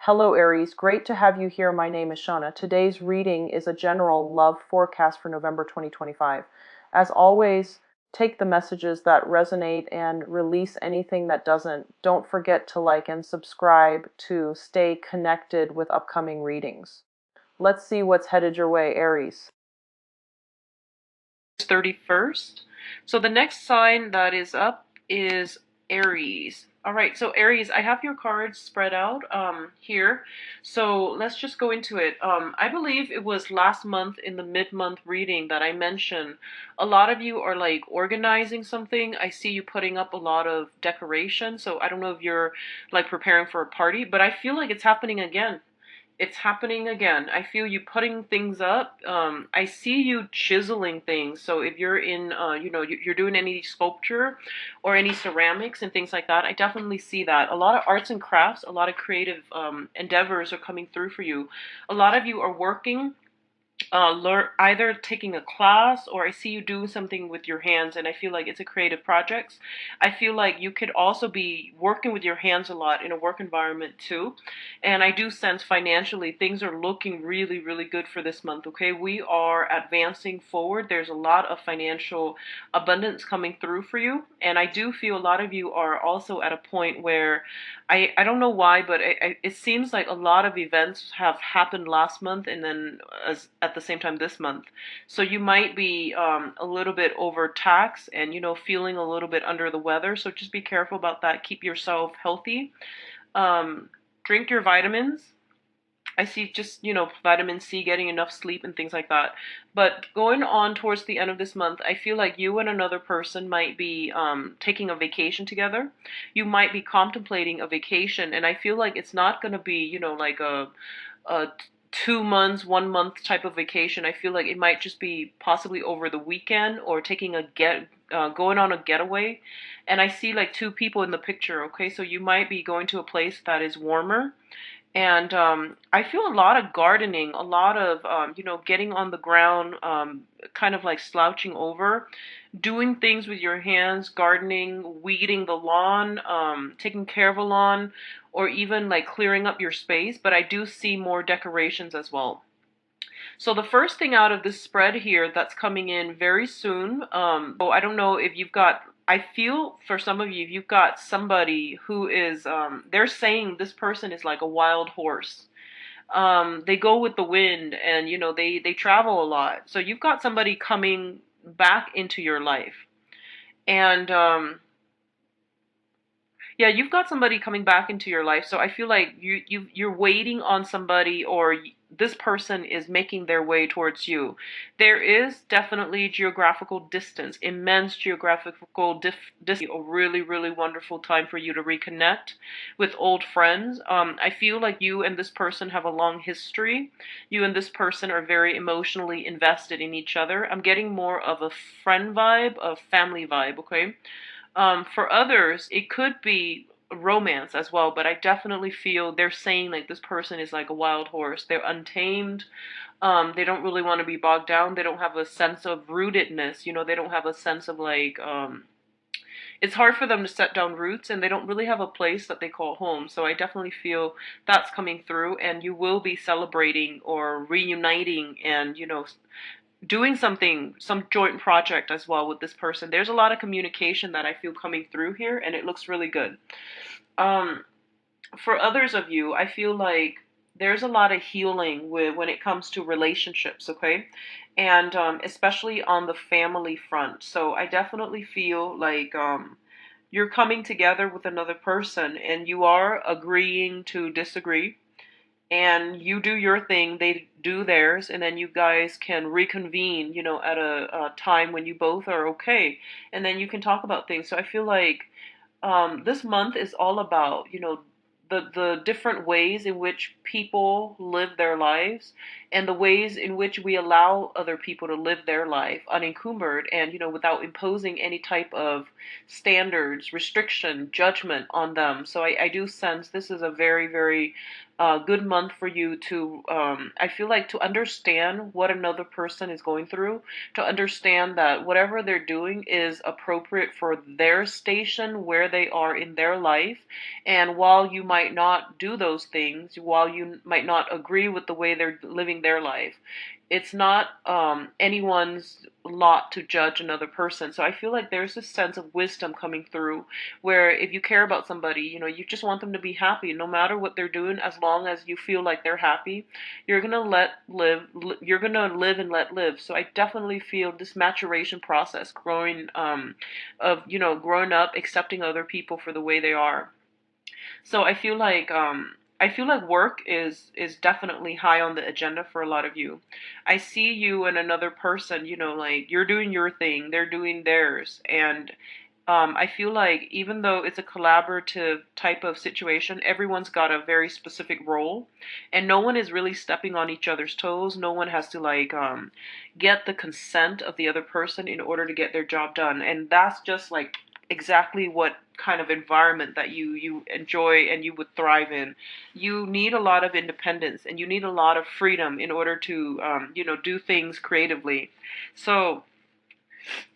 Hello, Aries. Great to have you here. My name is Shauna. Today's reading is a general love forecast for November 2025. As always, take the messages that resonate and release anything that doesn't. Don't forget to like and subscribe to stay connected with upcoming readings. Let's see what's headed your way, Aries. 31st. So the next sign that is up is Aries. All right, so Aries, I have your cards spread out here. So let's just go into it. I believe it was last month in the mid-month reading that I mentioned a lot of you are like organizing something. I see you putting up a lot of decoration. So I don't know if you're like preparing for a party, but I feel like it's happening again. It's happening again. I feel you putting things up. I see you chiseling things. So if you're in, you're doing any sculpture or any ceramics and things like that, I definitely see that. A lot of arts and crafts, a lot of creative endeavors are coming through for you. A lot of you are working, learn either taking a class, or I see you doing something with your hands, and I feel like it's a creative project. I feel like you could also be working with your hands a lot in a work environment too. And I do sense financially things are looking really, really good for this month. Okay, we are advancing forward. There's a lot of financial abundance coming through for you, and I do feel a lot of you are also at a point where I don't know why, but it seems like a lot of events have happened last month and then at the same time this month. So you might be a little bit overtaxed and, feeling a little bit under the weather. So just be careful about that. Keep yourself healthy. Drink your vitamins. I see just, vitamin C, getting enough sleep and things like that. But going on towards the end of this month, I feel like you and another person might be taking a vacation together. You might be contemplating a vacation, and I feel like it's not going to be, like a 2 months, 1 month type of vacation. I feel like it might just be possibly over the weekend or taking going on a getaway. And I see like two people in the picture. Okay, so you might be going to a place that is warmer, and I feel a lot of gardening, a lot of, getting on the ground, kind of like slouching over, doing things with your hands, gardening, weeding the lawn, taking care of a lawn, or even like clearing up your space. But I do see more decorations as well. So the first thing out of this spread here that's coming in very soon, I don't know if you've got, I feel for some of you, you've got somebody who is, they're saying this person is like a wild horse. They go with the wind, and, they travel a lot. So you've got somebody coming back into your life. And, yeah, you've got somebody coming back into your life. So I feel like you're waiting on somebody, or this person is making their way towards you. There is definitely geographical distance, immense geographical distance. A really, really wonderful time for you to reconnect with old friends. I feel like you and this person have a long history. You and this person are very emotionally invested in each other. I'm getting more of a friend vibe, a family vibe, okay? For others, it could be romance as well, but I definitely feel they're saying like this person is like a wild horse. They're untamed. They don't really want to be bogged down. They don't have a sense of rootedness. They don't have a sense of like, it's hard for them to set down roots, and they don't really have a place that they call home. So I definitely feel that's coming through, and you will be celebrating or reuniting and, doing something, some joint project as well with this person. There's a lot of communication that I feel coming through here, and it looks really good. Um, for others of you, I feel like there's a lot of healing when it comes to relationships, okay? And especially on the family front. So I definitely feel like you're coming together with another person, and you are agreeing to disagree, and you do your thing, they do theirs, and then you guys can reconvene, at a time when you both are okay, and then you can talk about things. So I feel like this month is all about, the different ways in which people live their lives, and the ways in which we allow other people to live their life unencumbered, and, without imposing any type of standards, restriction, judgment on them. So I do sense this is a very, very good month for you to, I feel like, to understand what another person is going through, to understand that whatever they're doing is appropriate for their station, where they are in their life. And while you might not do those things, while you might not agree with the way they're living their life, it's not anyone's lot to judge another person. So I feel like there's this sense of wisdom coming through, where if you care about somebody, you just want them to be happy no matter what they're doing. As long as you feel like they're happy, you're gonna live and let live. So I definitely feel this maturation process, growing of growing up, accepting other people for the way they are. So I feel like work is definitely high on the agenda for a lot of you. I see you and another person, like you're doing your thing, they're doing theirs. And I feel like even though it's a collaborative type of situation, everyone's got a very specific role, and no one is really stepping on each other's toes. No one has to get the consent of the other person in order to get their job done, and that's just like exactly what kind of environment that you enjoy and you would thrive in. You need a lot of independence and you need a lot of freedom in order to do things creatively. So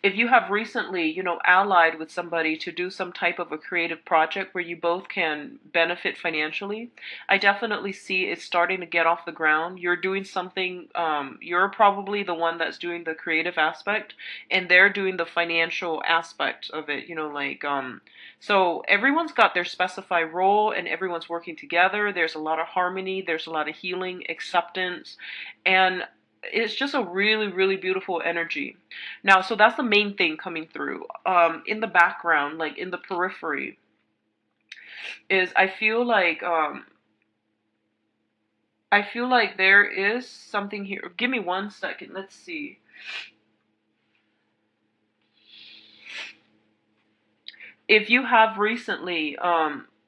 if you have recently, allied with somebody to do some type of a creative project where you both can benefit financially, I definitely see it starting to get off the ground. You're doing something, you're probably the one that's doing the creative aspect, and they're doing the financial aspect of it, so everyone's got their specified role and everyone's working together. There's a lot of harmony, there's a lot of healing, acceptance, and it's just a really, really beautiful energy. Now, so that's the main thing coming through. In the background, like in the periphery, is I feel like there is something here. Give me 1 second. Let's see. If you have recently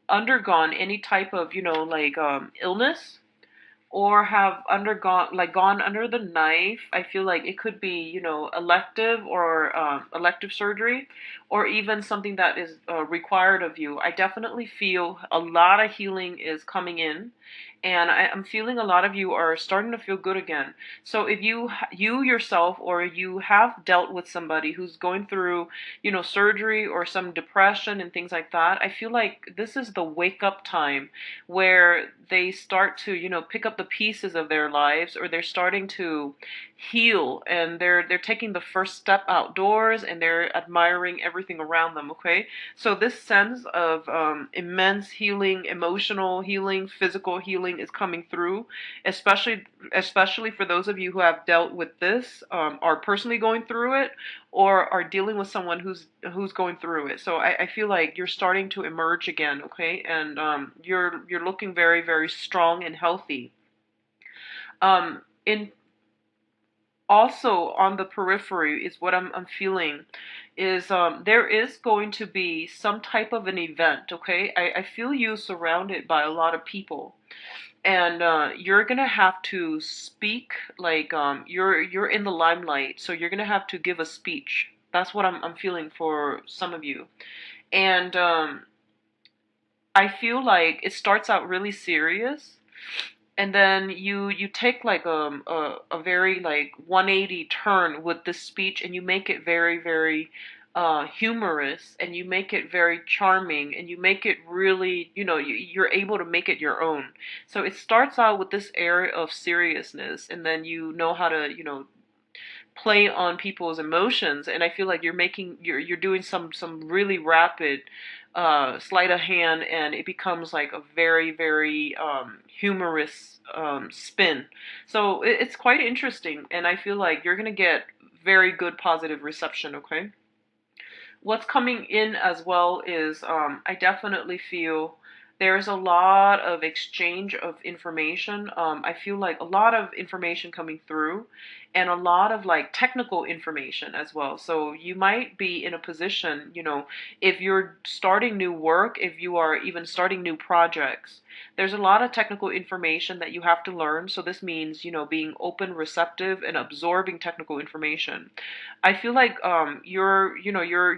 undergone any type of, illness, or have undergone gone under the knife, I feel like it could be, elective, or elective surgery, or even something that is required of you. I definitely feel a lot of healing is coming in, and I'm feeling a lot of you are starting to feel good again. So if you yourself, or you have dealt with somebody who's going through, surgery or some depression and things like that, I feel like this is the wake up time, where they start to, pick up the pieces of their lives, or they're starting to heal, and they're taking the first step outdoors, and they're admiring everything around them. Okay, so this sense of immense healing, emotional healing, physical healing is coming through, especially for those of you who have dealt with this, are personally going through it, or are dealing with someone who's going through it. So I feel like you're starting to emerge again. Okay, and you're looking very, very strong and healthy. In Also on the periphery is what I'm feeling is, there is going to be some type of an event. Okay, I feel you surrounded by a lot of people, and you're gonna have to speak, like, you're in the limelight, so you're gonna have to give a speech. That's what I'm feeling for some of you. And I feel like it starts out really serious, and then you take like a very like 180 turn with this speech, and you make it very, very humorous, and you make it very charming, and you make it really, you're able to make it your own. So it starts out with this area of seriousness, and then you know how to, play on people's emotions. And I feel like you're doing some really rapid sleight of hand, and it becomes like a very, very humorous spin. So it's quite interesting, and I feel like you're gonna get very good positive reception. Okay, what's coming in as well is, I definitely feel there's a lot of exchange of information. I feel like a lot of information coming through, and a lot of like technical information as well. So you might be in a position, if you're starting new work, if you are even starting new projects, there's a lot of technical information that you have to learn. So this means, being open, receptive, and absorbing technical information. I feel like you're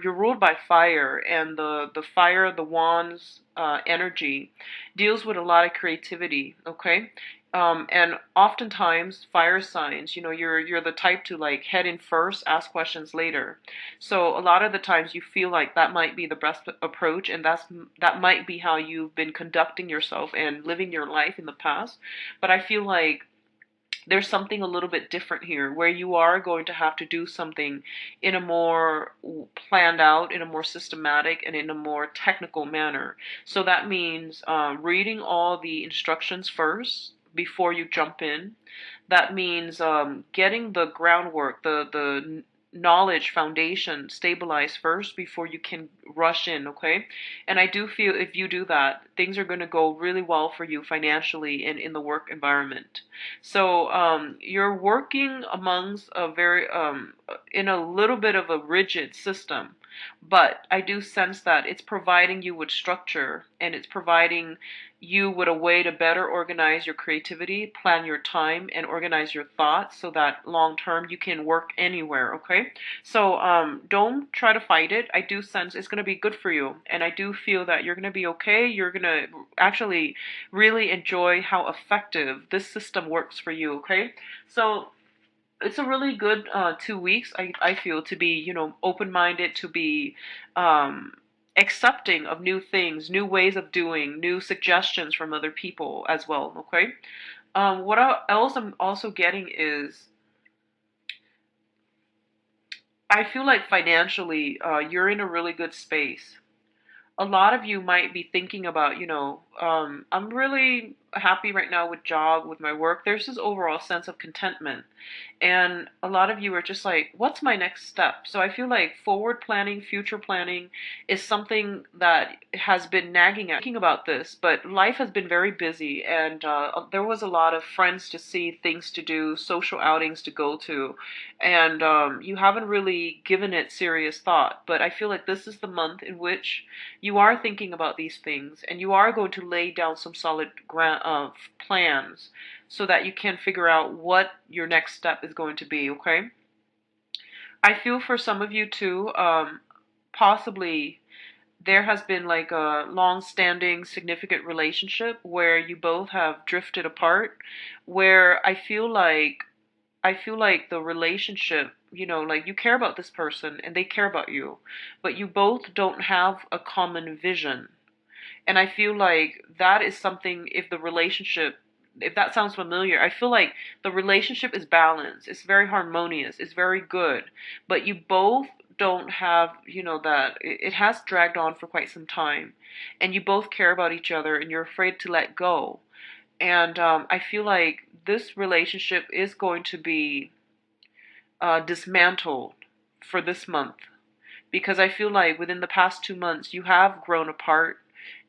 ruled by fire, and the fire, the wands energy deals with a lot of creativity. Okay, and oftentimes fire signs, you're the type to like head in first, ask questions later. So a lot of the times you feel like that might be the best approach, and that might be how you've been conducting yourself and living your life in the past. But I feel like there's something a little bit different here where you are going to have to do something in a more planned out, in a more systematic, and in a more technical manner. So that means reading all the instructions first before you jump in. That means getting the groundwork, the knowledge foundation stabilized first before you can rush in, okay? And I do feel if you do that, things are going to go really well for you financially and in the work environment. So you're working amongst a very in a little bit of a rigid system, but I do sense that it's providing you with structure, and it's providing you with a way to better organize your creativity, plan your time, and organize your thoughts so that long term you can work anywhere, okay? So don't try to fight it. I do sense it's going to be good for you, and I do feel that you're going to be okay. You're going to actually really enjoy how effective this system works for you, okay? So it's a really good 2 weeks, I feel, to be, open-minded, to be accepting of new things, new ways of doing, new suggestions from other people as well, okay? Else I'm also getting is I feel like financially you're in a really good space. A lot of you might be thinking about, I'm really happy right now with job, with my work. There's this overall sense of contentment. And a lot of you are just like, what's my next step? So I feel like forward planning, future planning is something that has been nagging at me, thinking about this, but life has been very busy, and there was a lot of friends to see, things to do, social outings to go to, and you haven't really given it serious thought. But I feel like this is the month in which you are thinking about these things, and you are going to lay down some solid plans so that you can figure out what your next step is going to be, okay? I feel for some of you too, possibly there has been like a long-standing significant relationship where you both have drifted apart, where I feel like the relationship, like you care about this person and they care about you, but you both don't have a common vision. And I feel like that is something, if that sounds familiar, I feel like the relationship is balanced, it's very harmonious, it's very good, but you both don't have, that it has dragged on for quite some time, and you both care about each other and you're afraid to let go. And I feel like this relationship is going to be dismantled for this month, because I feel like within the past 2 months you have grown apart,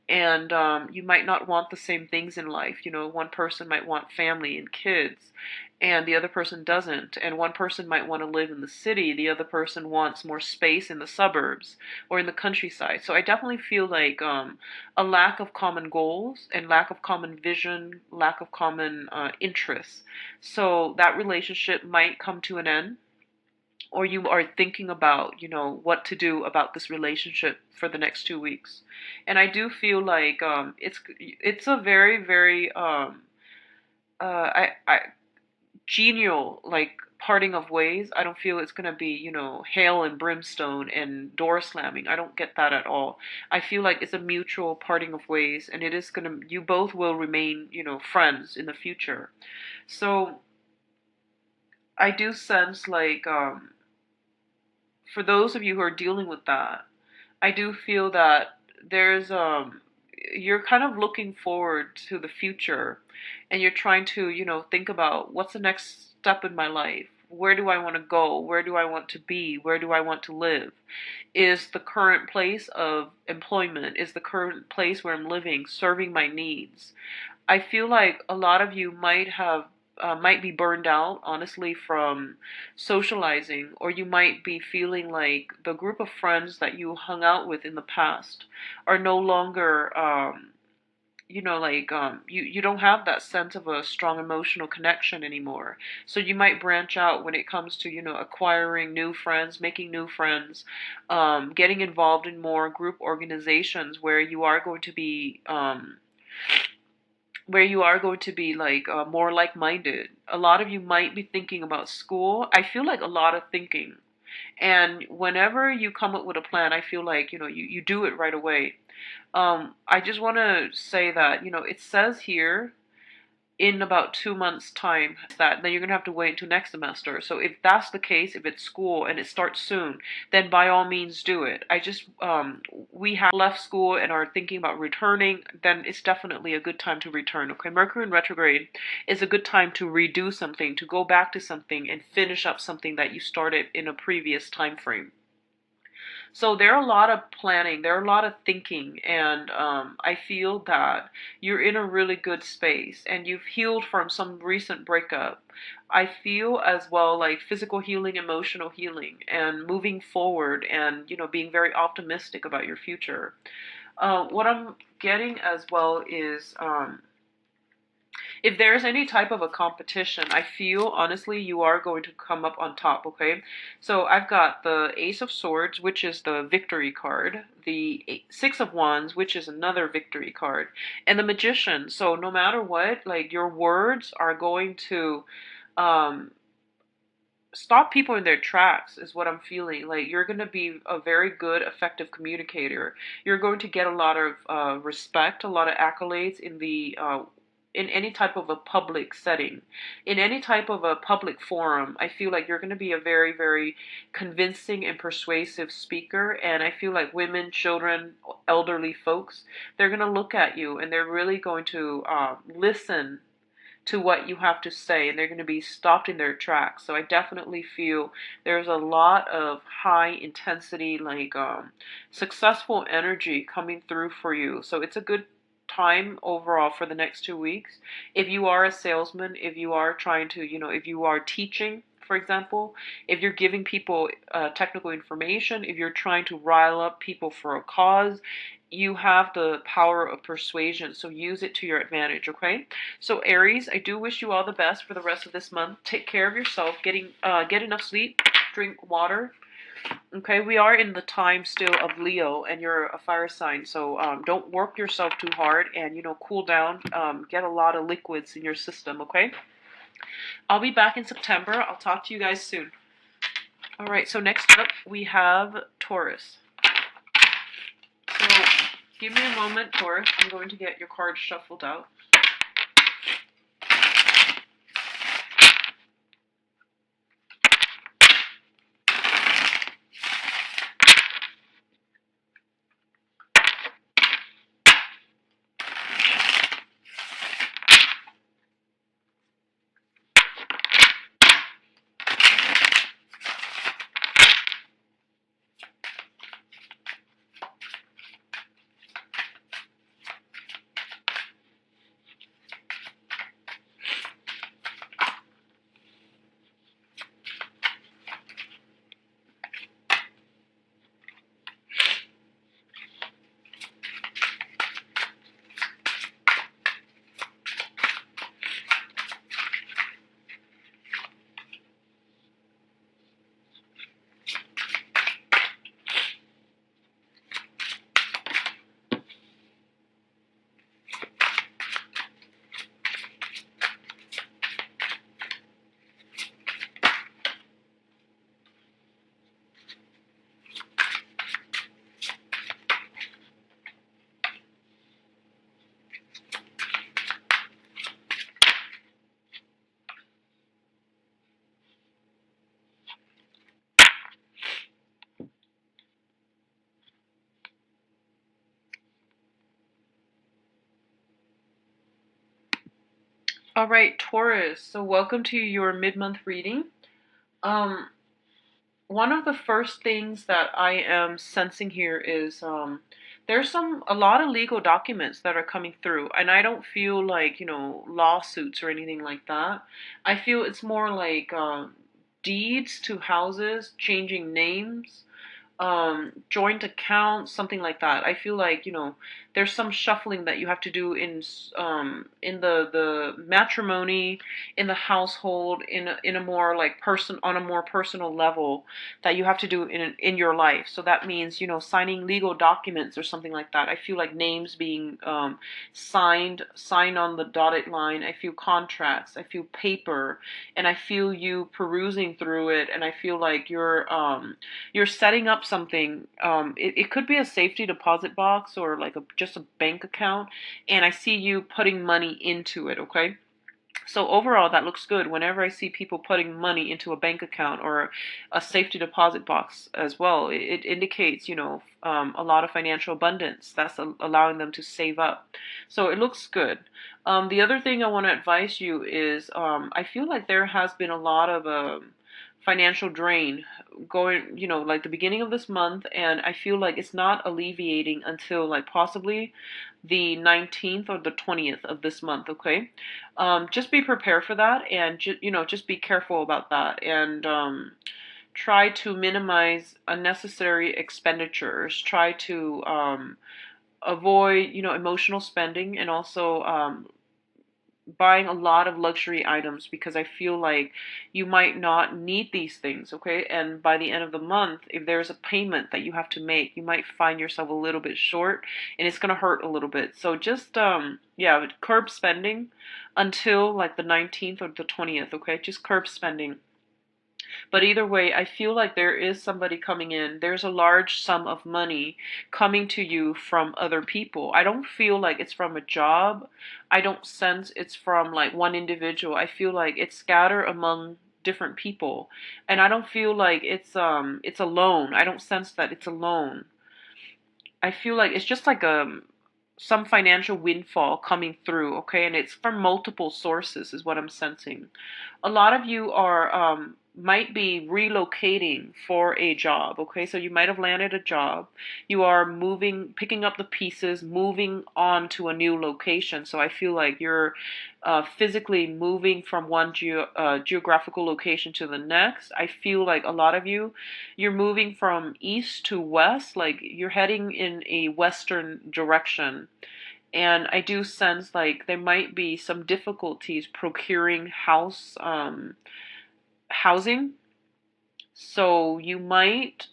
and you might not want the same things in life. One person might want family and kids, and the other person doesn't. And one person might want to live in the city, the other person wants more space in the suburbs or in the countryside. So I definitely feel like a lack of common goals and lack of common vision, lack of common interests. So that relationship might come to an end, or you are thinking about, what to do about this relationship for the next 2 weeks. And I do feel like it's a very, very I genial, like, parting of ways. I don't feel it's gonna be, hail and brimstone and door slamming. I don't get that at all. I feel like it's a mutual parting of ways, and it is gonna, you both will remain, friends in the future. So I do sense like for those of you who are dealing with that, I do feel that there's you're kind of looking forward to the future, and you're trying to, think about what's the next step in my life? Where do I want to go? Where do I want to be? Where do I want to live? Is the current place of employment, is the current place where I'm living serving my needs? I feel like a lot of you might have might be burned out, honestly, from socializing, or you might be feeling like the group of friends that you hung out with in the past are no longer, you don't have that sense of a strong emotional connection anymore. So you might branch out when it comes to, acquiring new friends, making new friends, getting involved in more group organizations where you are going to be like more like-minded. A lot of you might be thinking about school. I feel like a lot of thinking. And whenever you come up with a plan, I feel like, you do it right away. I just want to say that, it says here in about 2 months' time that then you're going to have to wait until next semester. So if that's the case, if it's school and it starts soon, then by all means do it. We have left school and are thinking about returning, then it's definitely a good time to return. Okay, Mercury in retrograde is a good time to redo something, to go back to something and finish up something that you started in a previous time frame. So there are a lot of planning, there are a lot of thinking, and I feel that you're in a really good space and you've healed from some recent breakup. I feel as well like physical healing, emotional healing, and moving forward and, being very optimistic about your future. What I'm getting as well is if there's any type of a competition, I feel honestly you are going to come up on top, okay? So I've got the Ace of Swords, which is the victory card, the Six of Wands, which is another victory card, and the Magician. So no matter what, like your words are going to um stop people in their tracks is what I'm feeling. Like you're going to be a very good, effective communicator. You're going to get a lot of respect, a lot of accolades in any type of a public setting, in any type of a public forum. I feel like you're going to be a very, very convincing and persuasive speaker. And I feel like women, children, elderly folks, they're going to look at you and they're really going to listen to what you have to say, and they're going to be stopped in their tracks. So I definitely feel there's a lot of high intensity, like successful energy coming through for you. So it's a good time overall for the next 2 weeks. If you are a salesman, if you are trying to, if you are teaching, for example, if you're giving people technical information, if you're trying to rile up people for a cause, you have the power of persuasion, so use it to your advantage, okay? So Aries, I do wish you all the best for the rest of this month. Take care of yourself, get enough sleep, drink water. Okay, we are in the time still of Leo, and you're a fire sign, so don't work yourself too hard, and cool down. Get a lot of liquids in your system, okay? I'll be back in September. I'll talk to you guys soon. All right, so next up we have Taurus. So give me a moment, Taurus. I'm going to get your cards shuffled out. All right, Taurus. So welcome to your mid-month reading. One of the first things that I am sensing here is There's a lot of legal documents that are coming through, and I don't feel like, lawsuits or anything like that. I feel it's more like deeds to houses, changing names, joint accounts, something like that. I feel like, there's some shuffling that you have to do in the matrimony, in the household, in a more like person on a more personal level that you have to do in your life. So that means, signing legal documents or something like that. I feel like names being signed on the dotted line. I feel contracts. I feel paper, and I feel you perusing through it, and I feel like you're setting up something. It could be a safety deposit box or like just a bank account, and I see you putting money into it, okay? So overall, that looks good. Whenever I see people putting money into a bank account or a safety deposit box as well, it indicates, a lot of financial abundance. That's allowing them to save up. So it looks good. The other thing I want to advise you is I feel like there has been a lot of financial drain going, like the beginning of this month, and I feel like it's not alleviating until like possibly the 19th or the 20th of this month, okay? Just be prepared for that, and just be careful about that, and try to minimize unnecessary expenditures. Try to avoid, emotional spending, and also buying a lot of luxury items, because I feel like you might not need these things, okay? And by the end of the month, if there's a payment that you have to make, you might find yourself a little bit short, and it's going to hurt a little bit. So just yeah, curb spending until like the 19th or the 20th, okay? Just curb spending. But either way, I feel like there is somebody coming in. There's a large sum of money coming to you from other people. I don't feel like it's from a job. I don't sense it's from like one individual. I feel like it's scattered among different people. And I don't feel like it's a loan. I don't sense that it's a loan. I feel like it's just like some financial windfall coming through, okay? And it's from multiple sources is what I'm sensing. A lot of you are might be relocating for a job, okay? So you might have landed a job. You are moving, picking up the pieces, moving on to a new location. So I feel like you're physically moving from one geographical location to the next. I feel like a lot of you, you're moving from east to west, like you're heading in a western direction. And I do sense like there might be some difficulties procuring housing. So you might,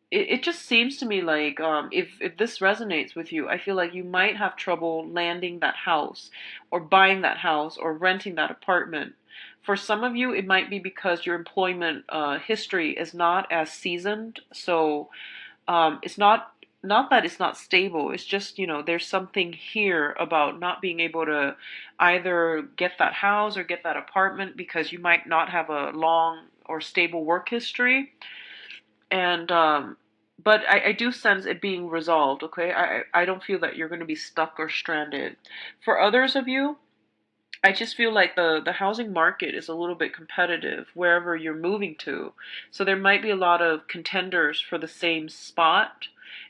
it just seems to me like if this resonates with you, I feel like you might have trouble landing that house or buying that house or renting that apartment. For some of you, it might be because your employment history is not as seasoned. So it's not that it's not stable. It's just, there's something here about not being able to either get that house or get that apartment because you might not have a long or stable work history. And but I do sense it being resolved, okay? I don't feel that you're going to be stuck or stranded. For others of you, I just feel like the housing market is a little bit competitive wherever you're moving to. So there might be a lot of contenders for the same spot,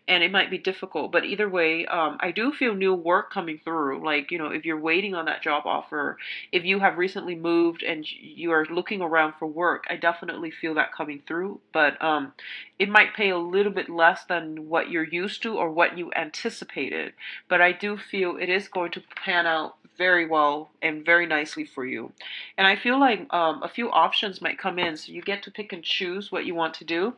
and it might be difficult. But either way, I do feel new work coming through. Like, if you're waiting on that job offer, if you have recently moved and you are looking around for work, I definitely feel that coming through. But it might pay a little bit less than what you're used to or what you anticipated. But I do feel it is going to pan out very well and very nicely for you. And I feel like a few options might come in, so you get to pick and choose what you want to do.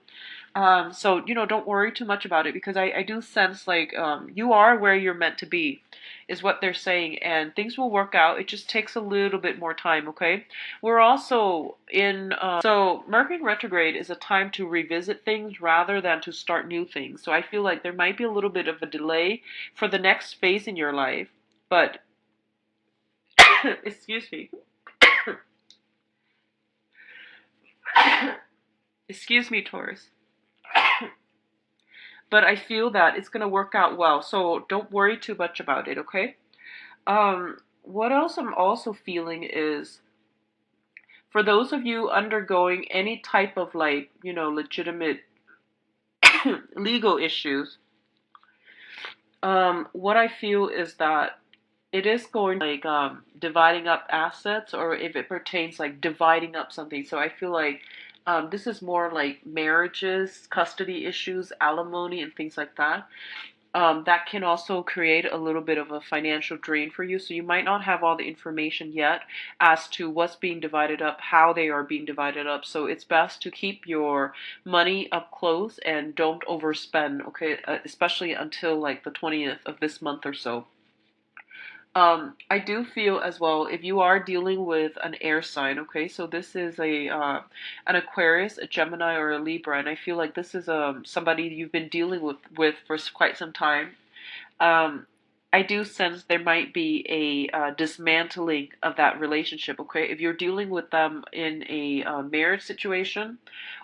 So, don't worry too much about it, because I do sense like you are where you're meant to be, is what they're saying, and things will work out. It just takes a little bit more time, okay? We're also in, so Mercury retrograde is a time to revisit things rather than to start new things. So I feel like there might be a little bit of a delay for the next phase in your life, but excuse me. Excuse me, Taurus. But I feel that it's going to work out well. So don't worry too much about it, okay? What else I'm also feeling is for those of you undergoing any type of like, legitimate legal issues, What I feel is that it is going to like dividing up assets, or if it pertains like dividing up something. So I feel like this is more like marriages, custody issues, alimony, and things like that. That can also create a little bit of a financial drain for you. So you might not have all the information yet as to what's being divided up, how they are being divided up. So it's best to keep your money up close and don't overspend, okay? Especially until like the 20th of this month or so. I do feel as well if you are dealing with an air sign, okay, so this is a an Aquarius, a Gemini, or a Libra, and I feel like this is somebody you've been dealing with for quite some time. um, I do sense there might be a dismantling of that relationship. Okay, if you're dealing with them in a marriage situation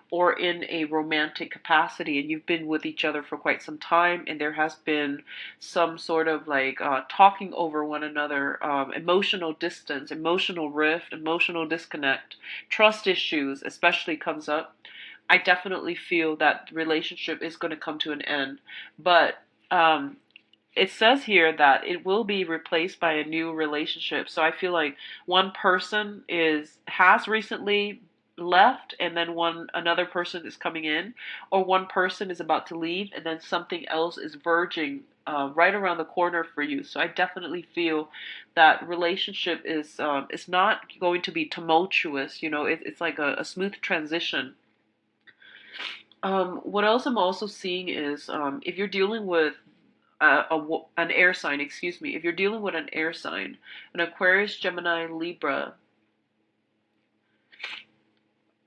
or in a romantic capacity, and you've been with each other for quite some time, and there has been some sort of like talking over one another, emotional distance, emotional rift, emotional disconnect, trust issues, especially comes up. I definitely feel that the relationship is going to come to an end, but um, it says here that it will be replaced by a new relationship. So I feel like one person is has recently left, and then one another person is coming in, or one person is about to leave and then something else is verging right around the corner for you. So I definitely feel that relationship is not going to be tumultuous. It's like a smooth transition. What else I'm also seeing is if you're dealing with an air sign, excuse me, if you're dealing with an air sign, an Aquarius, Gemini, Libra,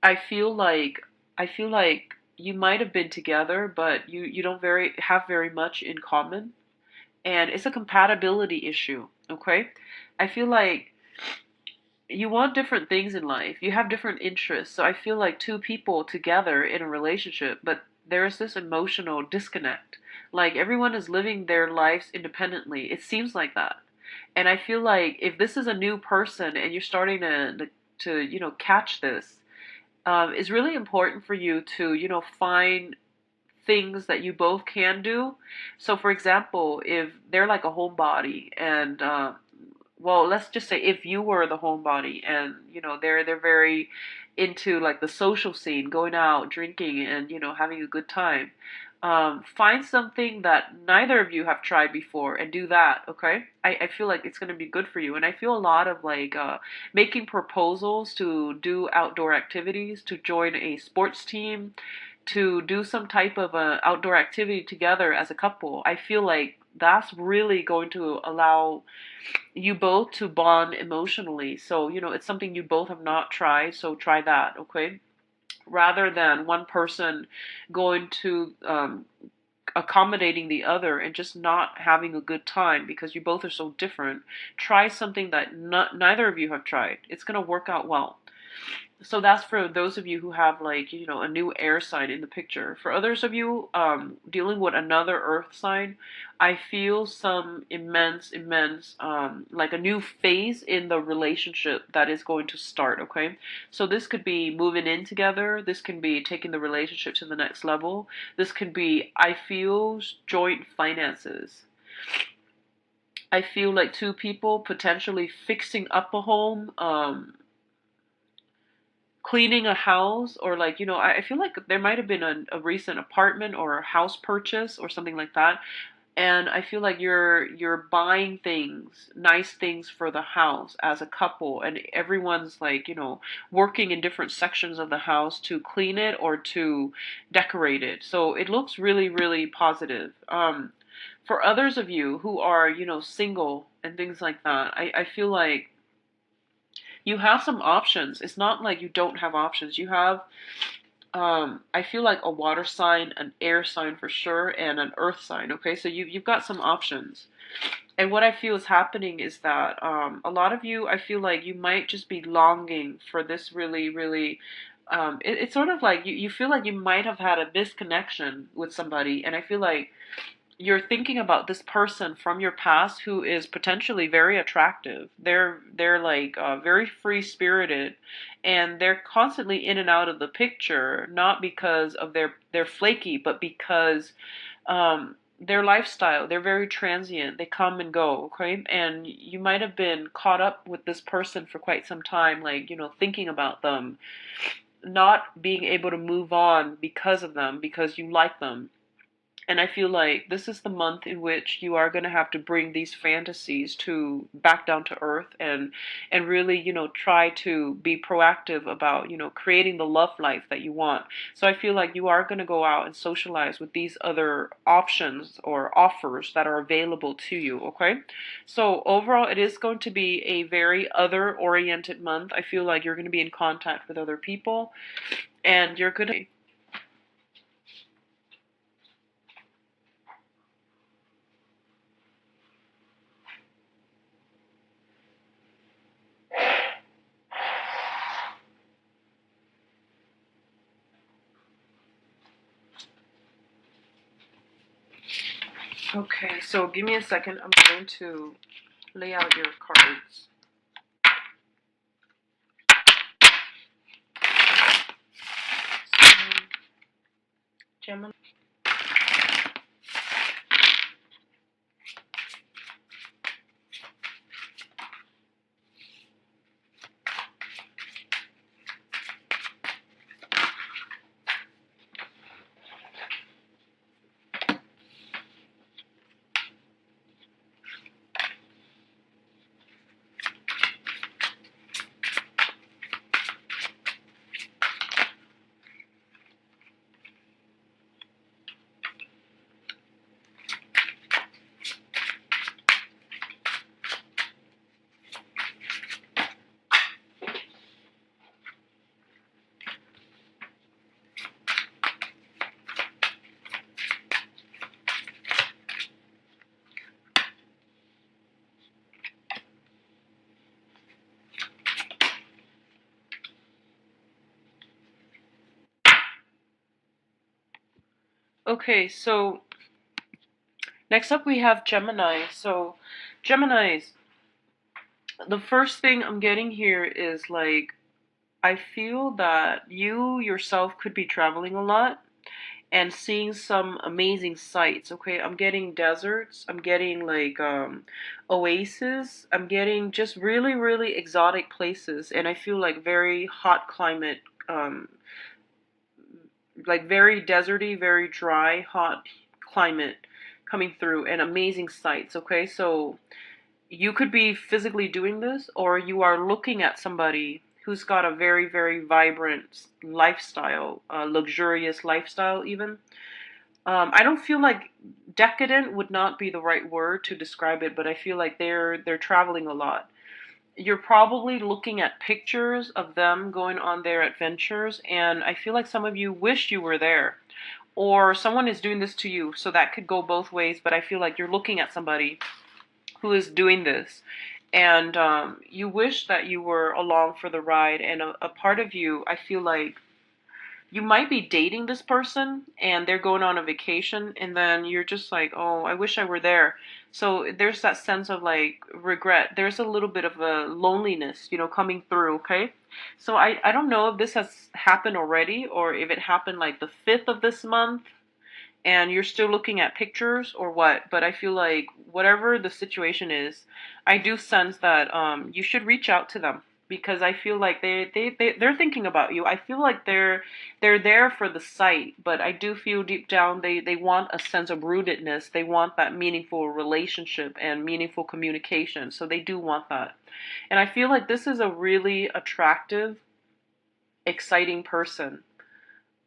I feel like I feel like you might have been together, but you don't very have very much in common, and it's a compatibility issue. Okay, I feel like you want different things in life. You have different interests. So I feel like two people together in a relationship, but there's this emotional disconnect. Like everyone is living their lives independently. It seems like that. And I feel like if this is a new person and you're starting to catch this, it's really important for you to find things that you both can do. So for example, if they're like a homebody and well, let's just say if you were the homebody and they're very into like the social scene, going out, drinking, and having a good time. Find something that neither of you have tried before and do that. Okay, I feel like it's gonna be good for you, and I feel a lot of like making proposals to do outdoor activities, to join a sports team, to do some type of outdoor activity together as a couple. I feel like that's really going to allow you both to bond emotionally. So, it's something you both have not tried, so try that, okay? Rather than one person going to accommodating the other and just not having a good time because you both are so different. Try something that neither of you have tried. It's going to work out well. So that's for those of you who have like a new air sign in the picture. For others of you dealing with another earth sign, I feel some immense like a new phase in the relationship that is going to start. Okay, so this could be moving in together, this can be taking the relationship to the next level, this could be, I feel, joint finances. I feel like two people potentially fixing up a home, cleaning a house, or like I feel like there might have been a recent apartment or a house purchase or something like that, and I feel like you're buying things, nice things for the house as a couple, and everyone's like working in different sections of the house to clean it or to decorate it, so it looks really really positive. For others of you who are single and things like that, I feel like you have some options. It's not like you don't have options. You have, I feel like a water sign, an air sign for sure, and an earth sign. Okay, so you've got some options. And what I feel is happening is that a lot of you, I feel like you might just be longing for this really, really. It's sort of like you feel like you might have had a disconnection with somebody, and I feel like you're thinking about this person from your past who is potentially very attractive. They're like very free spirited, and they're constantly in and out of the picture, not because of they're flaky, but because their lifestyle, they're very transient. They come and go, okay? And you might have been caught up with this person for quite some time, like, thinking about them, not being able to move on because of them, because you like them. And I feel like this is the month in which you are going to have to bring these fantasies to back down to earth, and really, try to be proactive about, creating the love life that you want. So I feel like you are going to go out and socialize with these other options or offers that are available to you, okay? So overall, it is going to be a very other oriented month. I feel like you're going to be in contact with other people, and you're going to. Okay, so give me a second. I'm going to lay out your cards. So, Gemini. Okay, so next up we have Gemini. So, Geminis, the first thing I'm getting here is like, I feel that you yourself could be traveling a lot and seeing some amazing sights. Okay, I'm getting deserts, I'm getting like oases, I'm getting just really, really exotic places, and I feel like very hot climate, um, like very deserty, very dry, hot climate coming through, and amazing sights. Okay, so you could be physically doing this, or you are looking at somebody who's got a very, very vibrant lifestyle, luxurious lifestyle, even. I don't feel like decadent would not be the right word to describe it, but I feel like they're traveling a lot. You're probably looking at pictures of them going on their adventures, and I feel like some of you wish you were there, or someone is doing this to you. So that could go both ways, but I feel like you're looking at somebody who is doing this, and you wish that you were along for the ride. And a part of you, I feel like you might be dating this person and they're going on a vacation, and then you're just like, oh, I wish I were there. So there's that sense of like regret. There's a little bit of a loneliness, coming through. Okay, so I don't know if this has happened already, or if it happened like the 5th of this month and you're still looking at pictures, or what. But I feel like whatever the situation is, I do sense that you should reach out to them, because I feel like they're thinking about you. I feel like they're there for the sight, but I do feel deep down they want a sense of rootedness. They want that meaningful relationship and meaningful communication. So they do want that. And I feel like this is a really attractive, exciting person.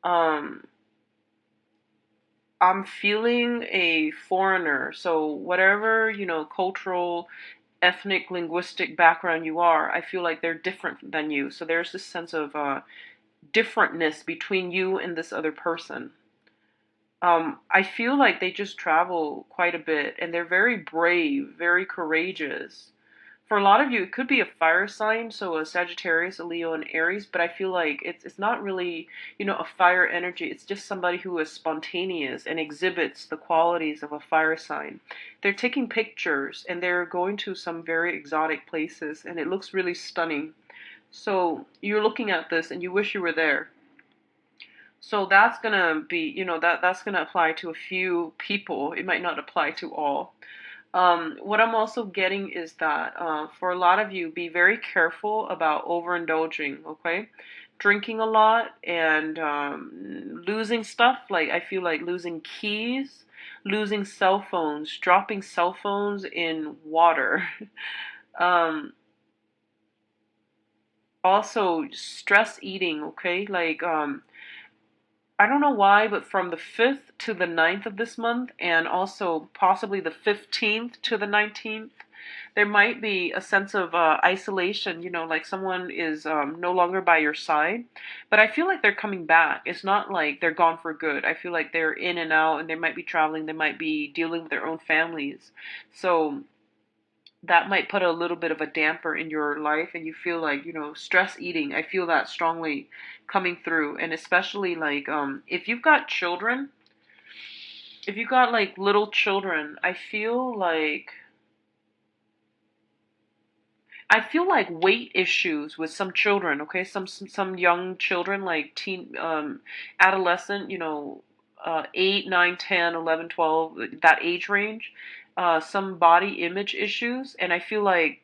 Um, I'm feeling a foreigner. So whatever, cultural, ethnic, linguistic background you are, I feel like they're different than you. So there's this sense of differentness between you and this other person. I feel like they just travel quite a bit, and they're very brave, very courageous. For a lot of you, it could be a fire sign, so a Sagittarius, a Leo, and Aries, but I feel like it's not really, a fire energy. It's just somebody who is spontaneous and exhibits the qualities of a fire sign. They're taking pictures and they're going to some very exotic places, and it looks really stunning. So you're looking at this and you wish you were there. So that's gonna be, that's gonna apply to a few people. It might not apply to all. What I'm also getting is that for a lot of you, be very careful about overindulging, okay? Drinking a lot and losing stuff. Like, I feel like losing keys, losing cell phones, dropping cell phones in water. um, Also, stress eating, okay? Like, I don't know why, but from the 5th to the 9th of this month, and also possibly the 15th to the 19th, there might be a sense of isolation, like someone is no longer by your side. But I feel like they're coming back. It's not like they're gone for good. I feel like they're in and out, and they might be traveling, they might be dealing with their own families. So that might put a little bit of a damper in your life, and you feel like, stress eating. I feel that strongly coming through. And especially like if you've got children, if you've got like little children, I feel like weight issues with some children, okay? Some young children, like teen adolescent, 8, 9, 10, 11, 12, that age range. Some body image issues, and I feel like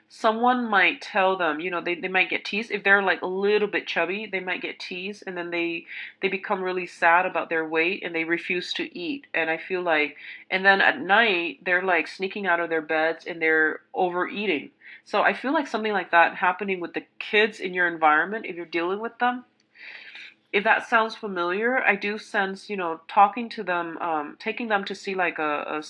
someone might tell them, they might get teased if they're like a little bit chubby. They might get teased, and then they become really sad about their weight, and they refuse to eat. And I feel like, and then at night they're like sneaking out of their beds and they're overeating. So I feel like something like that happening with the kids in your environment if you're dealing with them. If that sounds familiar, I do sense, talking to them, taking them to see like a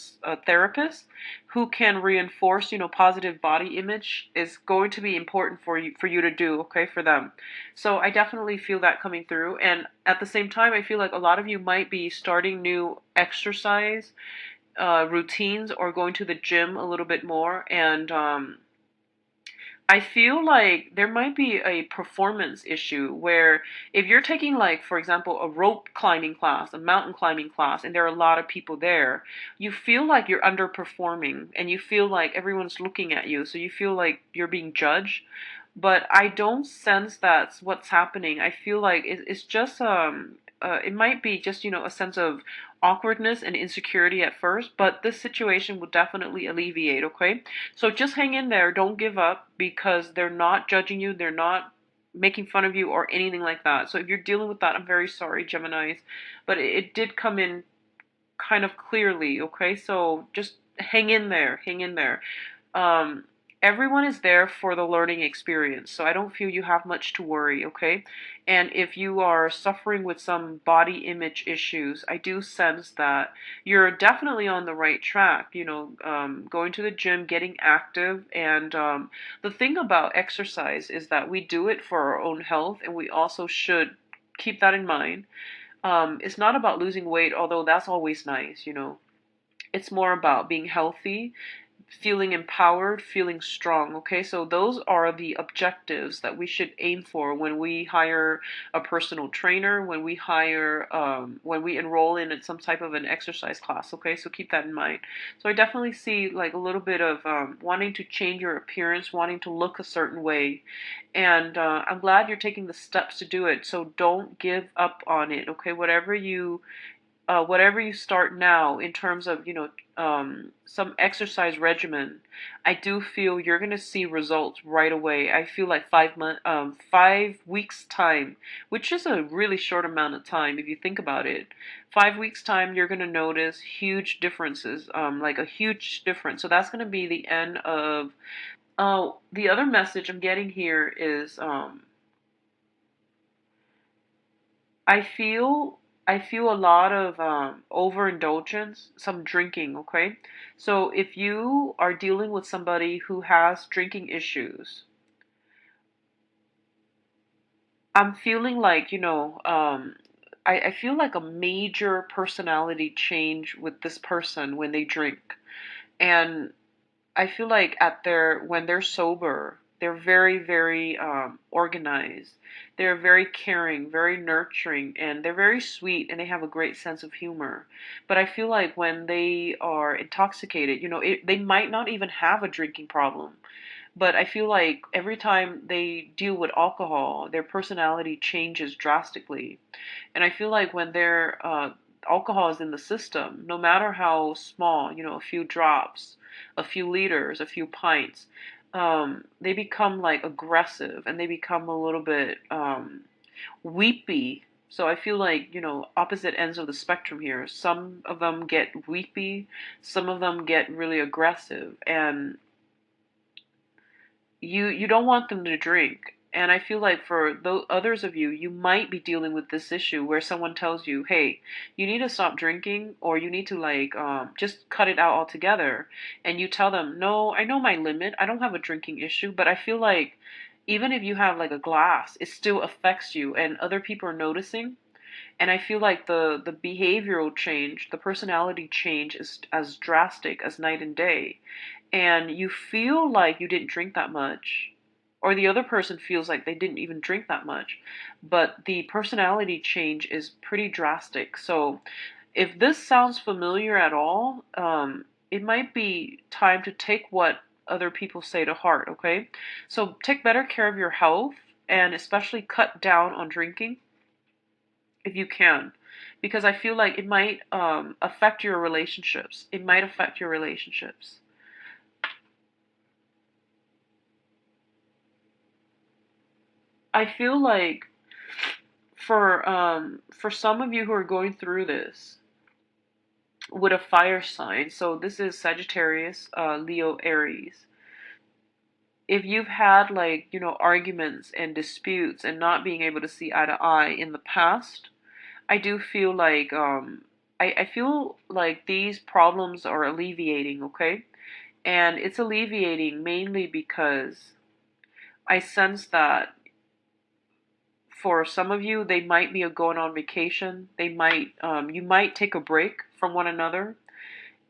therapist who can reinforce, positive body image is going to be important for you to do, okay, for them. So I definitely feel that coming through. And at the same time, I feel like a lot of you might be starting new exercise routines or going to the gym a little bit more. And I feel like there might be a performance issue where if you're taking, like, for example, a rope climbing class, a mountain climbing class, and there are a lot of people there, you feel like you're underperforming and you feel like everyone's looking at you. So you feel like you're being judged. But I don't sense that's what's happening. I feel like it's just, it might be just, a sense of awkwardness and insecurity at first, but this situation will definitely alleviate, okay? So just hang in there. Don't give up because they're not judging you. They're not making fun of you or anything like that. So if you're dealing with that, I'm very sorry, Geminis. But it did come in kind of clearly, okay? So just hang in there. Hang in there. Um, Everyone is there for the learning experience, so I don't feel you have much to worry, okay? And if you are suffering with some body image issues, I do sense that you're definitely on the right track, going to the gym, getting active. And the thing about exercise is that we do it for our own health, and we also should keep that in mind. It's not about losing weight, although that's always nice. It's more about being healthy, feeling empowered, feeling strong. Okay, so those are the objectives that we should aim for when we hire a personal trainer, when we enroll in some type of an exercise class. Okay, so keep that in mind. So I definitely see like a little bit of wanting to change your appearance, wanting to look a certain way, and I'm glad you're taking the steps to do it. So don't give up on it. Okay, whatever you start now in terms of, some exercise regimen, I do feel you're gonna see results right away. I feel like 5 weeks time, which is a really short amount of time if you think about it. 5 weeks time, you're gonna notice huge differences, like a huge difference. So that's gonna be the end of. The other message I'm getting here is I feel I feel a lot of overindulgence, some drinking, okay? So if you are dealing with somebody who has drinking issues, I'm feeling like, I feel like a major personality change with this person when they drink. And I feel like when they're sober, they're very, very organized. They're very caring, very nurturing, and they're very sweet, and they have a great sense of humor. But I feel like when they are intoxicated, they might not even have a drinking problem, But I feel like every time they deal with alcohol, their personality changes drastically. And I feel like when their alcohol is in the system, no matter how small, a few drops, a few liters, a few pints, they become like aggressive and they become a little bit weepy. So I feel like, opposite ends of the spectrum here. Some of them get weepy, some of them get really aggressive, and you don't want them to drink. And I feel like for those others of you, you might be dealing with this issue where someone tells you, "Hey, you need to stop drinking, or you need to like just cut it out altogether." And you tell them, "No, I know my limit. I don't have a drinking issue, but I feel like even if you have like a glass, it still affects you, and other people are noticing." And I feel like the behavioral change, the personality change is as drastic as night and day. And you feel like you didn't drink that much, or the other person feels like they didn't even drink that much, but the personality change is pretty drastic. So if this sounds familiar at all, it might be time to take what other people say to heart, okay? So take better care of your health and especially cut down on drinking if you can, because I feel like it might affect your relationships. It might affect your relationships. I feel like for some of you who are going through this with a fire sign, so this is Sagittarius, Leo, Aries. If you've had like, arguments and disputes and not being able to see eye to eye in the past, I do feel like I feel like these problems are alleviating, okay? And it's alleviating mainly because I sense that for some of you, they might be going on vacation. You might take a break from one another.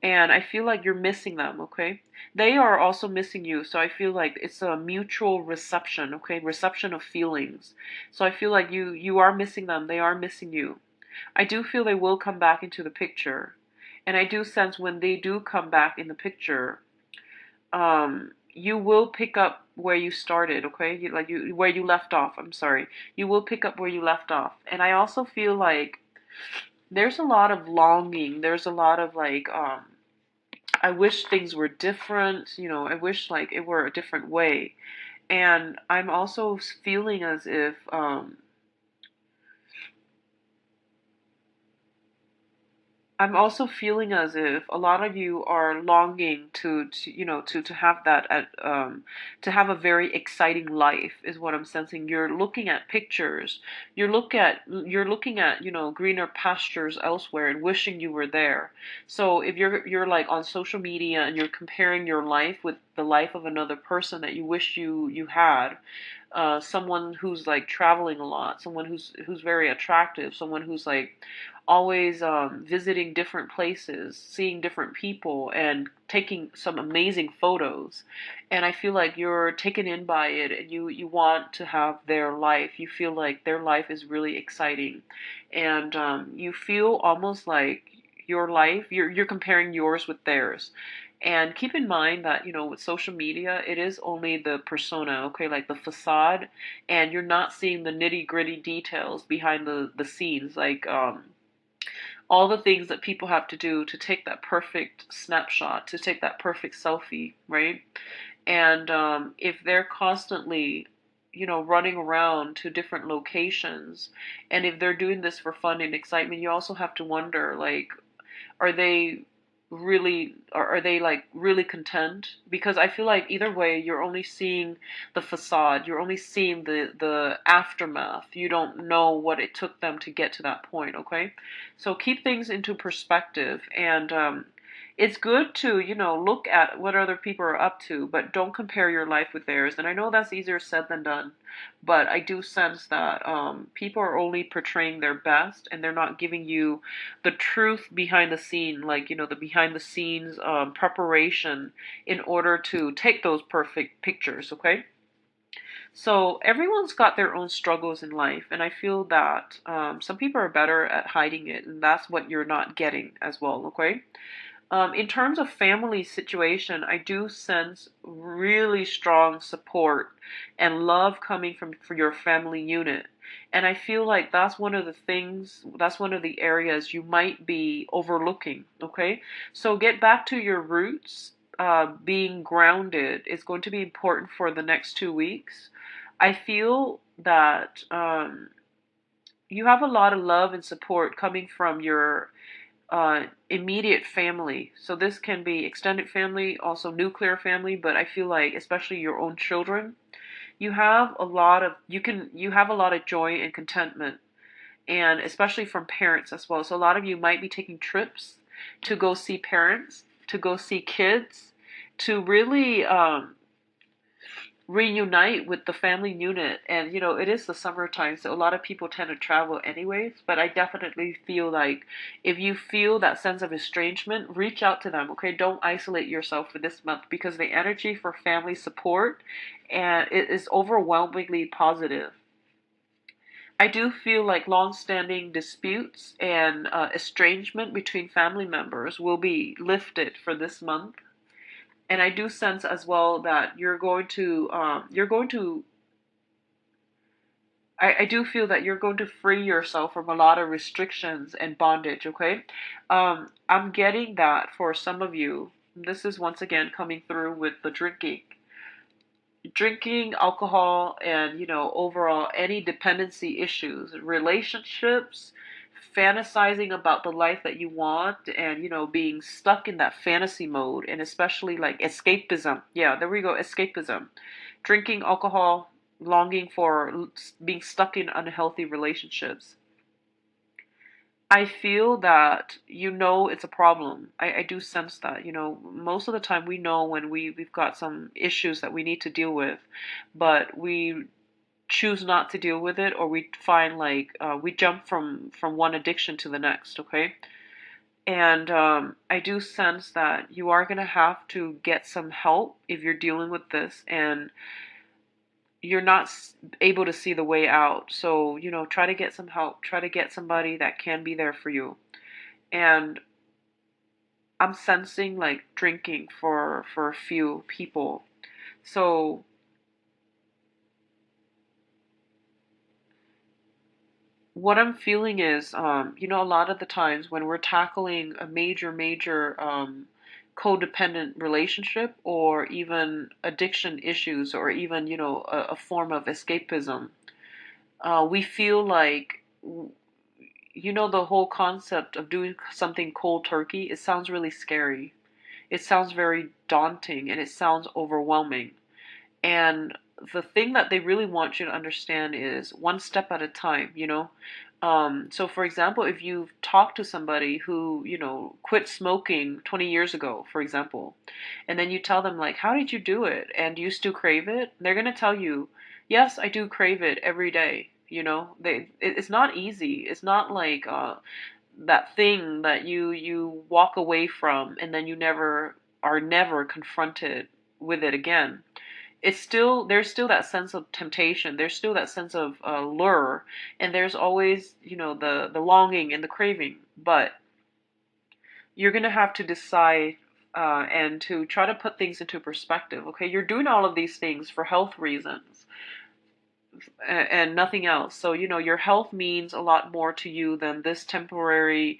And I feel like you're missing them, okay? They are also missing you. So I feel like it's a mutual reception, okay? Reception of feelings. So I feel like you are missing them. They are missing you. I do feel they will come back into the picture. And I do sense when they do come back in the picture, you will pick up where you started, okay? Where you left off. I'm sorry. You will pick up where you left off. And I also feel like there's a lot of longing. There's a lot of like I wish things were different, I wish like it were a different way. And I'm also feeling as if I'm also feeling as if a lot of you are longing to have that to have a very exciting life is what I'm sensing. You're looking at pictures. You're looking at greener pastures elsewhere and wishing you were there. So if you're like on social media and you're comparing your life with the life of another person that you wish you had, someone who's like traveling a lot, someone who's very attractive, someone who's like always visiting different places, seeing different people, and taking some amazing photos. And I feel like you're taken in by it, and you want to have their life. You feel like their life is really exciting, and you feel almost like your life. You're comparing yours with theirs. And keep in mind that, with social media, it is only the persona, okay, like the facade, and you're not seeing the nitty gritty details behind the scenes, like all the things that people have to do to take that perfect snapshot, to take that perfect selfie, right? And if they're constantly, running around to different locations, and if they're doing this for fun and excitement, you also have to wonder, like, are they are they like really content? Because I feel like either way you're only seeing the facade, you're only seeing the aftermath. You don't know what it took them to get to that point, okay? So keep things into perspective, and it's good to look at what other people are up to, but don't compare your life with theirs. And I know that's easier said than done, but I do sense that people are only portraying their best, and they're not giving you the truth behind the scene, like the behind the scenes preparation in order to take those perfect pictures, okay? So everyone's got their own struggles in life, and I feel that some people are better at hiding it, and that's what you're not getting as well, okay? In terms of family situation, I do sense really strong support and love coming from for your family unit. And I feel like that's one of the things, that's one of the areas you might be overlooking, okay? So get back to your roots. Being grounded is going to be important for the next 2 weeks. I feel that you have a lot of love and support coming from your immediate family. So this can be extended family, also nuclear family, but I feel like especially your own children, you have a lot of you have a lot of joy and contentment, and especially from parents as well. So a lot of you might be taking trips to go see parents, to go see kids, to really reunite with the family unit. And it is the summertime, so a lot of people tend to travel anyways, but I definitely feel like if you feel that sense of estrangement, reach out to them, okay? Don't isolate yourself for this month, because the energy for family support and it is overwhelmingly positive. I do feel like long-standing disputes and estrangement between family members will be lifted for this month. And I do sense as well that I do feel that you're going to free yourself from a lot of restrictions and bondage, okay? I'm getting that for some of you. This is once again coming through with the drinking alcohol, and overall any dependency issues, relationships, fantasizing about the life that you want, and being stuck in that fantasy mode, and especially like escapism. Yeah, there we go, escapism. Drinking alcohol, longing for being stuck in unhealthy relationships. I feel that it's a problem. I do sense that. Most of the time we know when we've got some issues that we need to deal with, but we choose not to deal with it, or we find like we jump from one addiction to the next, okay? And I do sense that you are going to have to get some help if you're dealing with this, and you're not able to see the way out. So, try to get some help. Try to get somebody that can be there for you. And I'm sensing like drinking for a few people. So what I'm feeling is, a lot of the times when we're tackling a major codependent relationship, or even addiction issues, or even a form of escapism, we feel like the whole concept of doing something cold turkey, it sounds really scary. It sounds very daunting, and it sounds overwhelming. And the thing that they really want you to understand is one step at a time. So for example, if you've talked to somebody who, quit smoking 20 years ago, for example, and then you tell them like, how did you do it? And do you still crave it? They're going to tell you, yes, I do crave it every day. It's not easy. It's not like that thing that you walk away from, and then you never confronted with it again. There's still that sense of temptation, there's still that sense of lure, and there's always the longing and the craving. But you're gonna have to decide, and to try to put things into perspective. Okay, you're doing all of these things for health reasons, and nothing else. So your health means a lot more to you than this temporary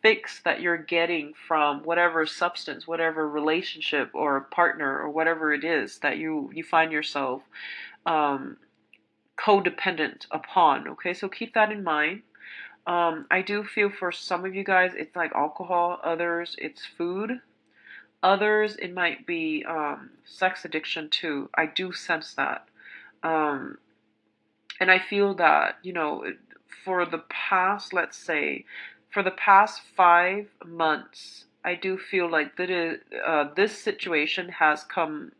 fix that you're getting from whatever substance, whatever relationship or partner, or whatever it is that you find yourself um, codependent upon. Okay, so keep that in mind. I do feel for some of you guys it's like alcohol, others it's food, others it might be sex addiction too. I do sense that. Um, and I feel that, for the past, let's say, for the past 5 months, I do feel like this situation has come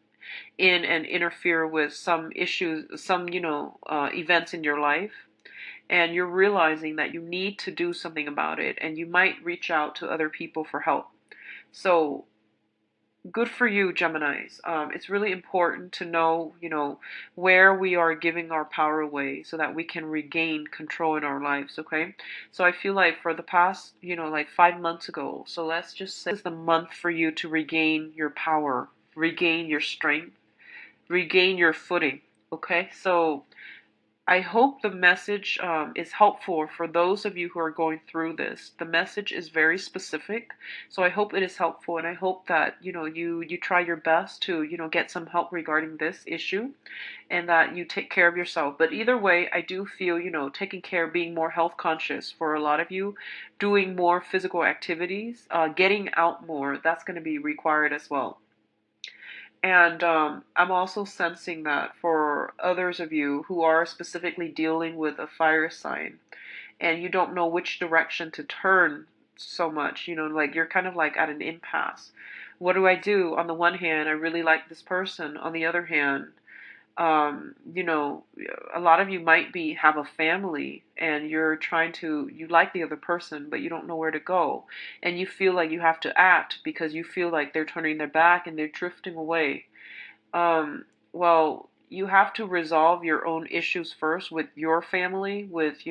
in and interfere with some issues, some, events in your life. And you're realizing that you need to do something about it, and you might reach out to other people for help. So Good for you, Geminis. It's really important to know, where we are giving our power away so that we can regain control in our lives, okay? So I feel like for the past, like 5 months ago, so let's just say this is the month for you to regain your power, regain your strength, regain your footing, okay? So I hope the message is helpful for those of you who are going through this. The message is very specific, so I hope it is helpful, and I hope that you try your best to get some help regarding this issue, and that you take care of yourself. But either way, I do feel taking care, being more health conscious for a lot of you, doing more physical activities, getting out more. That's going to be required as well. And I'm also sensing that for others of you who are specifically dealing with a fire sign and you don't know which direction to turn so much, like you're kind of like at an impasse. What do I do? On the one hand, I really like this person. On the other hand, um, you know, a lot of you might be have a family and you like the other person, but you don't know where to go. And you feel like you have to act because you feel like they're turning their back and they're drifting away. Um, well, you have to resolve your own issues first with your family, if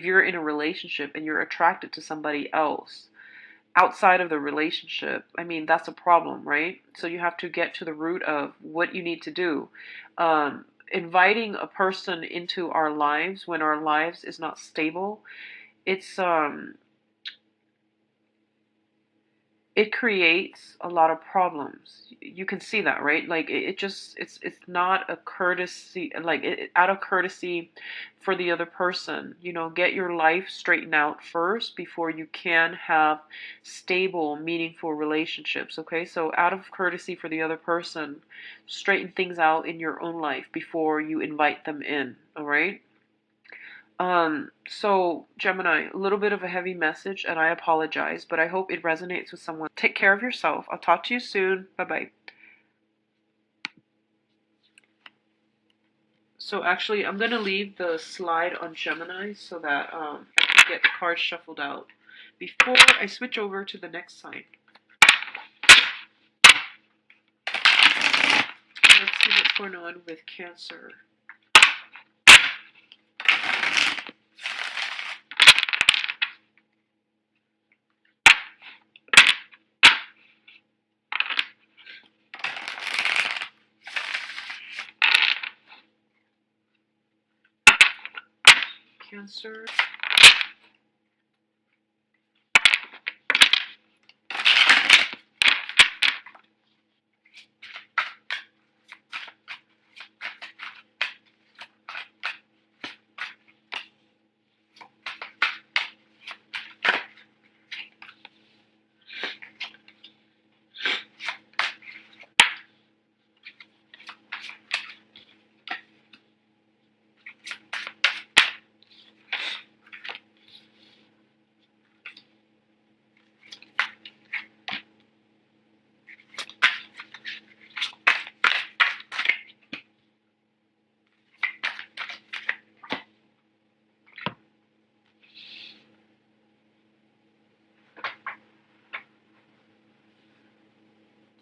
you're in a relationship and you're attracted to somebody else outside of the relationship, I mean, that's a problem, right? So you have to get to the root of what you need to do. Inviting a person into our lives when our lives is not stable, it's it creates a lot of problems. You can see that, right? Like it just it's not a courtesy, like out of courtesy for the other person. Get your life straightened out first before you can have stable, meaningful relationships, okay? So out of courtesy for the other person, straighten things out in your own life before you invite them in, all right? So Gemini, a little bit of a heavy message, and I apologize, but I hope it resonates with someone. Take care of yourself. I'll talk to you soon. Bye-bye. So actually, I'm gonna leave the slide on Gemini so that I can get the cards shuffled out before I switch over to the next sign. Let's see what's going on with Cancer. Cancer.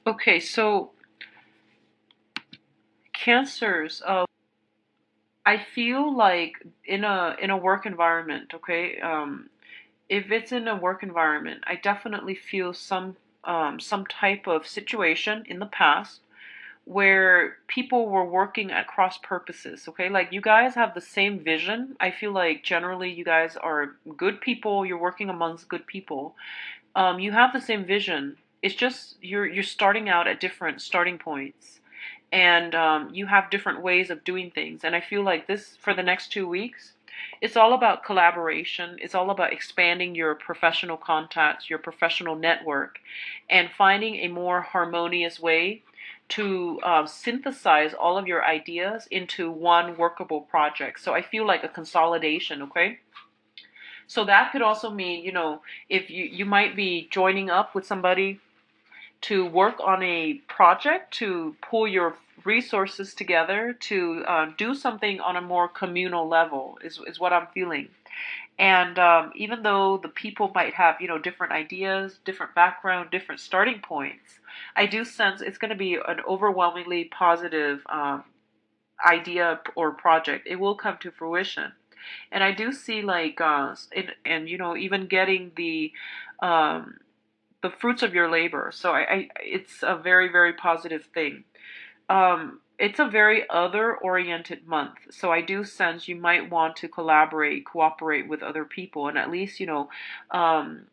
Okay, so Cancers. I feel like in a work environment, okay? If it's in a work environment, I definitely feel some type of situation in the past where people were working at cross purposes, okay? Like you guys have the same vision. I feel like generally you guys are good people, you're working amongst good people. You have the same vision. It's just you're starting out at different starting points, and you have different ways of doing things. And I feel like this for the next 2 weeks, it's all about collaboration. It's all about expanding your professional contacts, your professional network, and finding a more harmonious way to synthesize all of your ideas into one workable project. So I feel like a consolidation, okay? So that could also mean, if you might be joining up with somebody to work on a project, to pull your resources together, to do something on a more communal level is what I'm feeling. And even though the people might have, different ideas, different background, different starting points, I do sense it's going to be an overwhelmingly positive idea or project. It will come to fruition. And I do see like and you know, even getting um the fruits of your labor. So I it's a very, very positive thing. It's a very other oriented month. So I do sense you might want to collaborate, cooperate with other people, and at least, you know, um,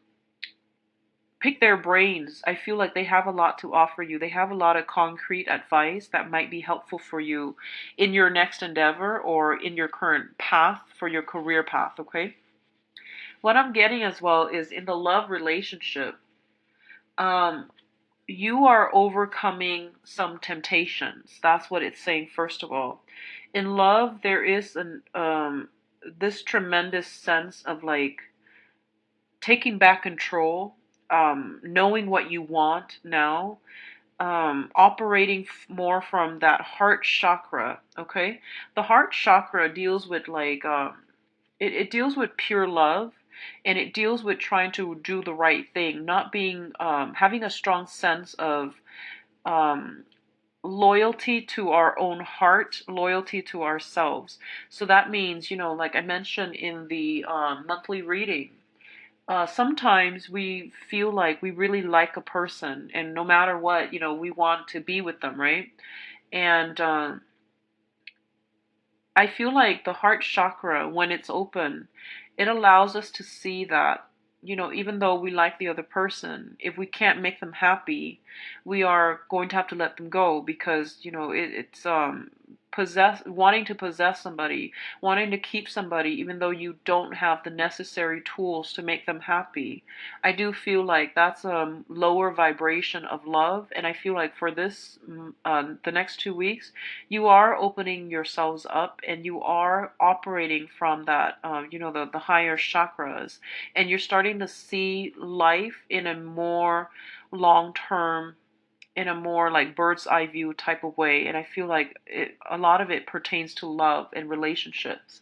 pick their brains. I feel like they have a lot to offer you. They have a lot of concrete advice that might be helpful for you in your next endeavor or in your current path for your career path, okay? What I'm getting as well is in the love relationship, um, you are overcoming some temptations. That's what it's saying, first of all. In love, there is an this tremendous sense of like taking back control, knowing what you want now, operating more from that heart chakra. Okay, the heart chakra deals with like it deals with pure love, and it deals with trying to do the right thing, not being having a strong sense of um, loyalty to our own heart, loyalty to ourselves. So that means, you know, like I mentioned in the monthly reading, sometimes we feel like we really like a person, and no matter what, you know, we want to be with them, right? And I feel like the heart chakra, when it's open, it allows us to see that, you know, even though we like the other person, if we can't make them happy, we are going to have to let them go because, you know, it's wanting to possess somebody, wanting to keep somebody, even though you don't have the necessary tools to make them happy. I do feel like that's a lower vibration of love, and I feel like for this, the next 2 weeks, you are opening yourselves up and you are operating from that you know, the higher chakras, and you're starting to see life in a more long term, in a more like bird's eye view type of way. And I feel like a lot of it pertains to love and relationships.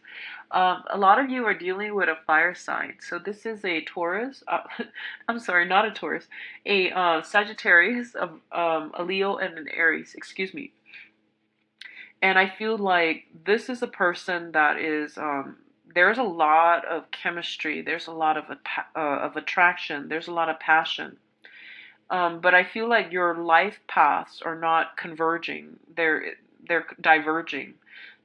A lot of you are dealing with a fire sign. So this is a Taurus. I'm sorry, not a Taurus. A Sagittarius, a Leo, and an Aries. Excuse me. And I feel like this is a person that is there's a lot of chemistry. There's a lot of attraction. There's a lot of passion. But I feel like your life paths are not converging. They're diverging.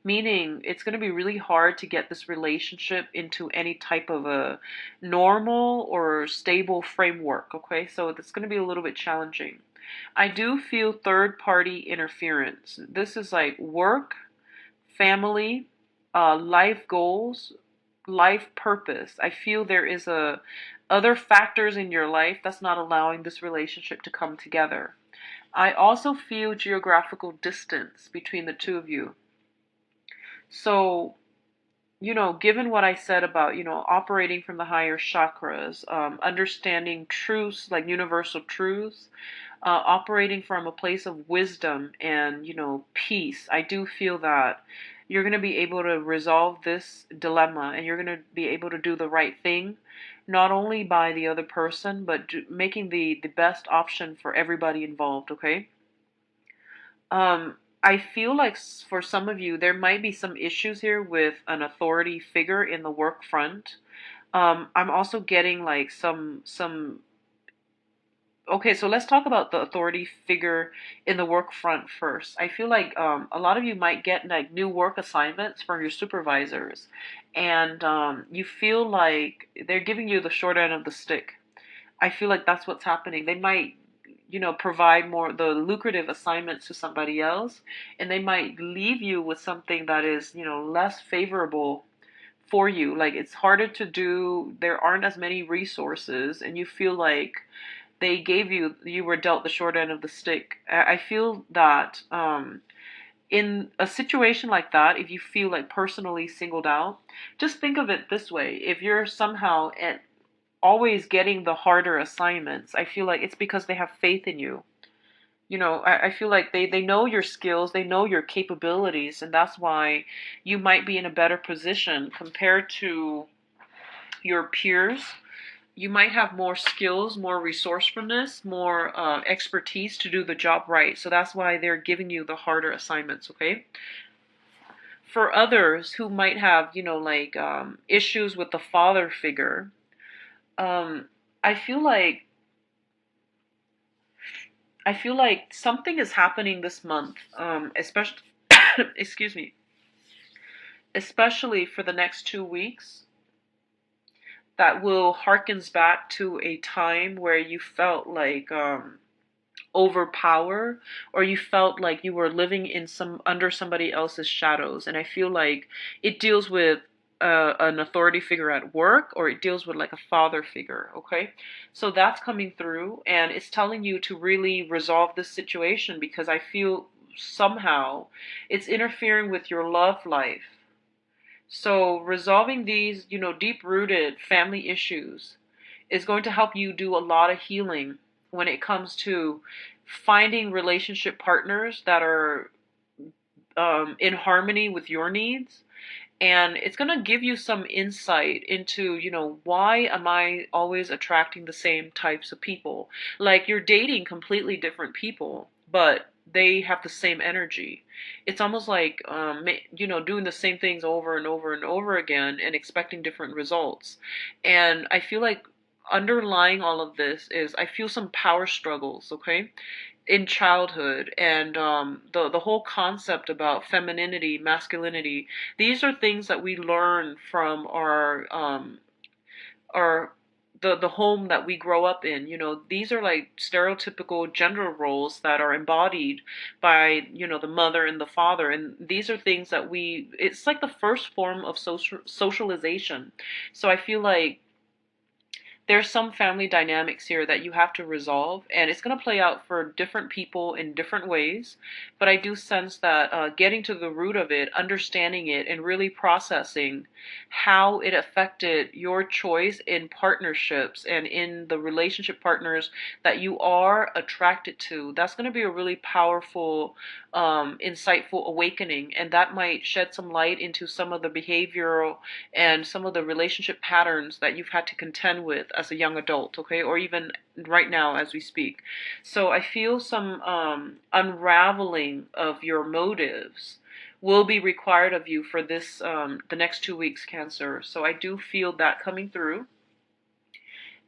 Meaning it's going to be really hard to get this relationship into any type of a normal or stable framework, okay? So it's going to be a little bit challenging. I do feel third party interference. This is like work, family, life goals, life purpose. I feel there is a other factors in your life that's not allowing this relationship to come together. I also feel geographical distance between the two of you. So, you know, given what I said about, you know, operating from the higher chakras, understanding truths like universal truths, operating from a place of wisdom and, you know, peace, I do feel that you're going to be able to resolve this dilemma, and you're going to be able to do the right thing, not only by the other person, but making the best option for everybody involved, okay? I feel like for some of you, there might be some issues here with an authority figure in the work front. I'm also getting like some. Okay, so let's talk about the authority figure in the work front first. I feel like a lot of you might get like new work assignments from your supervisors, and you feel like they're giving you the short end of the stick. I feel like that's what's happening. They might, you know, provide more the lucrative assignments to somebody else, and they might leave you with something that is, you know, less favorable for you. Like it's harder to do, there aren't as many resources, and you feel like you were dealt the short end of the stick. I feel that in a situation like that, if you feel like personally singled out, just think of it this way. If you're somehow at always getting the harder assignments, I feel like it's because they have faith in you. You know, I feel like they know your skills, they know your capabilities, and that's why you might be in a better position compared to your peers, You might have more skills, more resourcefulness, more expertise to do the job right. So that's why they're giving you the harder assignments, okay? For others who might have, like issues with the father figure, um, I feel like something is happening this month, especially, excuse me, especially for the next 2 weeks, that will harkens back to a time where you felt like overpower, or you felt like you were living in some under somebody else's shadows. And I feel like it deals with an authority figure at work, or it deals with like a father figure, okay? So that's coming through, and it's telling you to really resolve this situation, because I feel somehow it's interfering with your love life. So resolving these, deep rooted family issues is going to help you do a lot of healing when it comes to finding relationship partners that are in harmony with your needs. And it's going to give you some insight into, why am I always attracting the same types of people? Like, you're dating completely different people, but they have the same energy. It's almost like, doing the same things over and over and over again and expecting different results. And I feel like underlying all of this is, I feel some power struggles, okay, in childhood. And the whole concept about femininity, masculinity, these are things that we learn from our the home that we grow up in. These are like stereotypical gender roles that are embodied by, the mother and the father. And these are things that it's like the first form of socialization. So I feel like there's some family dynamics here that you have to resolve, and it's going to play out for different people in different ways. But I do sense that getting to the root of it, understanding it, and really processing how it affected your choice in partnerships and in the relationship partners that you are attracted to, that's going to be a really powerful, insightful awakening. And that might shed some light into some of the behavioral and some of the relationship patterns that you've had to contend with as a young adult, okay, or even right now as we speak. So I feel some unraveling of your motives will be required of you for this the next 2 weeks, Cancer. So I do feel that coming through.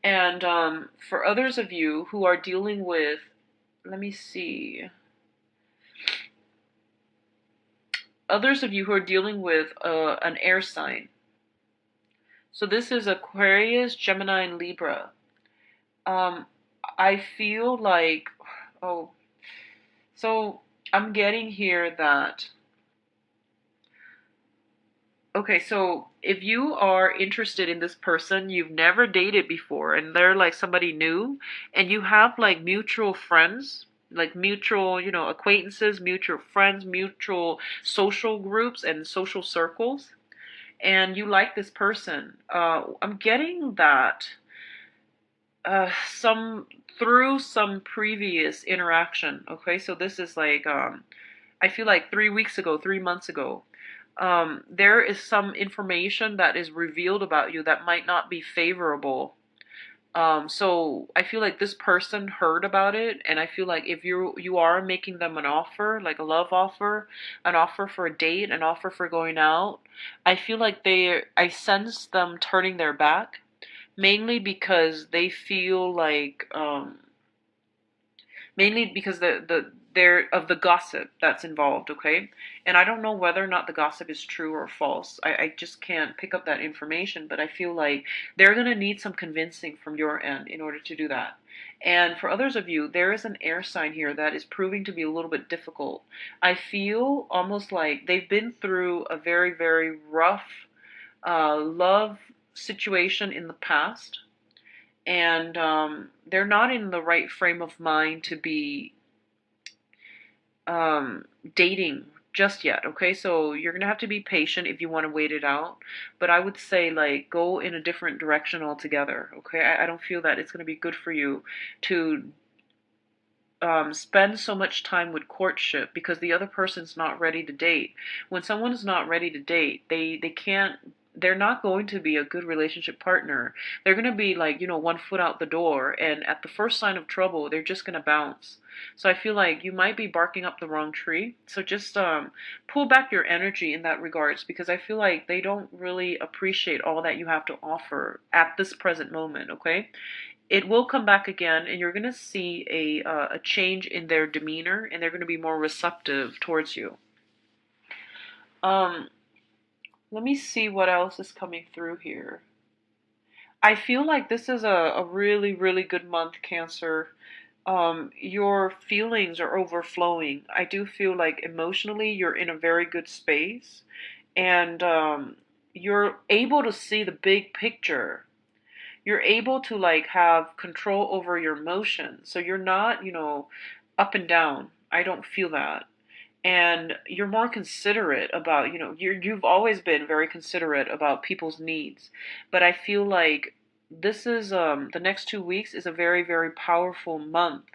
And for others of you who are dealing with, let me see, others of you who are dealing with an air sign. So this is Aquarius, Gemini, and Libra. Um, I feel like, oh, so I'm getting here that, okay, so if you are interested in this person, you've never dated before, and they're like somebody new, and you have like mutual friends, like mutual, acquaintances, mutual friends, mutual social groups and social circles, and you like this person, I'm getting that some through some previous interaction. Okay, so this is like I feel like 3 weeks ago, 3 months ago, there is some information that is revealed about you that might not be favorable. So I feel like this person heard about it, and I feel like if you are making them an offer, like a love offer, an offer for a date, an offer for going out, I feel like I sense them turning their back, mainly because they feel like mainly because they're of the gossip that's involved, okay? And I don't know whether or not the gossip is true or false. I just can't pick up that information, but I feel like they're going to need some convincing from your end in order to do that. And for others of you, there is an air sign here that is proving to be a little bit difficult. I feel almost like they've been through a very, very rough love situation in the past, and they're not in the right frame of mind to be dating just yet. Okay, so you're gonna have to be patient if you want to wait it out, but I would say like go in a different direction altogether. Okay, I don't feel that it's gonna be good for you to spend so much time with courtship, because the other person's not ready to date. When someone's not ready to date, they can't they're not going to be a good relationship partner. They're going to be like, one foot out the door, and at the first sign of trouble, they're just going to bounce. So I feel like you might be barking up the wrong tree. So just pull back your energy in that regards, because I feel like they don't really appreciate all that you have to offer at this present moment, okay? It will come back again, and you're going to see a change in their demeanor, and they're going to be more receptive towards you. Um, Let me see what else is coming through here. I feel like this is a really, really good month, Cancer. Your feelings are overflowing. I do feel like emotionally you're in a very good space, and you're able to see the big picture. You're able to like have control over your emotions. So you're not, up and down. I don't feel that. And you're more considerate about, you've always been very considerate about people's needs. But I feel like this is the next 2 weeks is a very, very powerful month.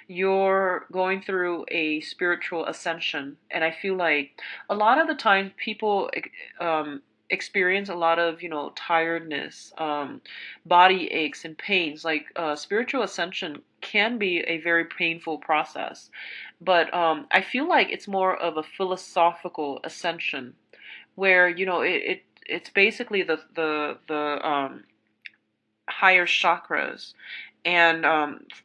You're going through a spiritual ascension, and I feel like a lot of the time people experience a lot of, tiredness, body aches and pains. Like spiritual ascension can be a very painful process, but I feel like it's more of a philosophical ascension, where it's basically the higher chakras, and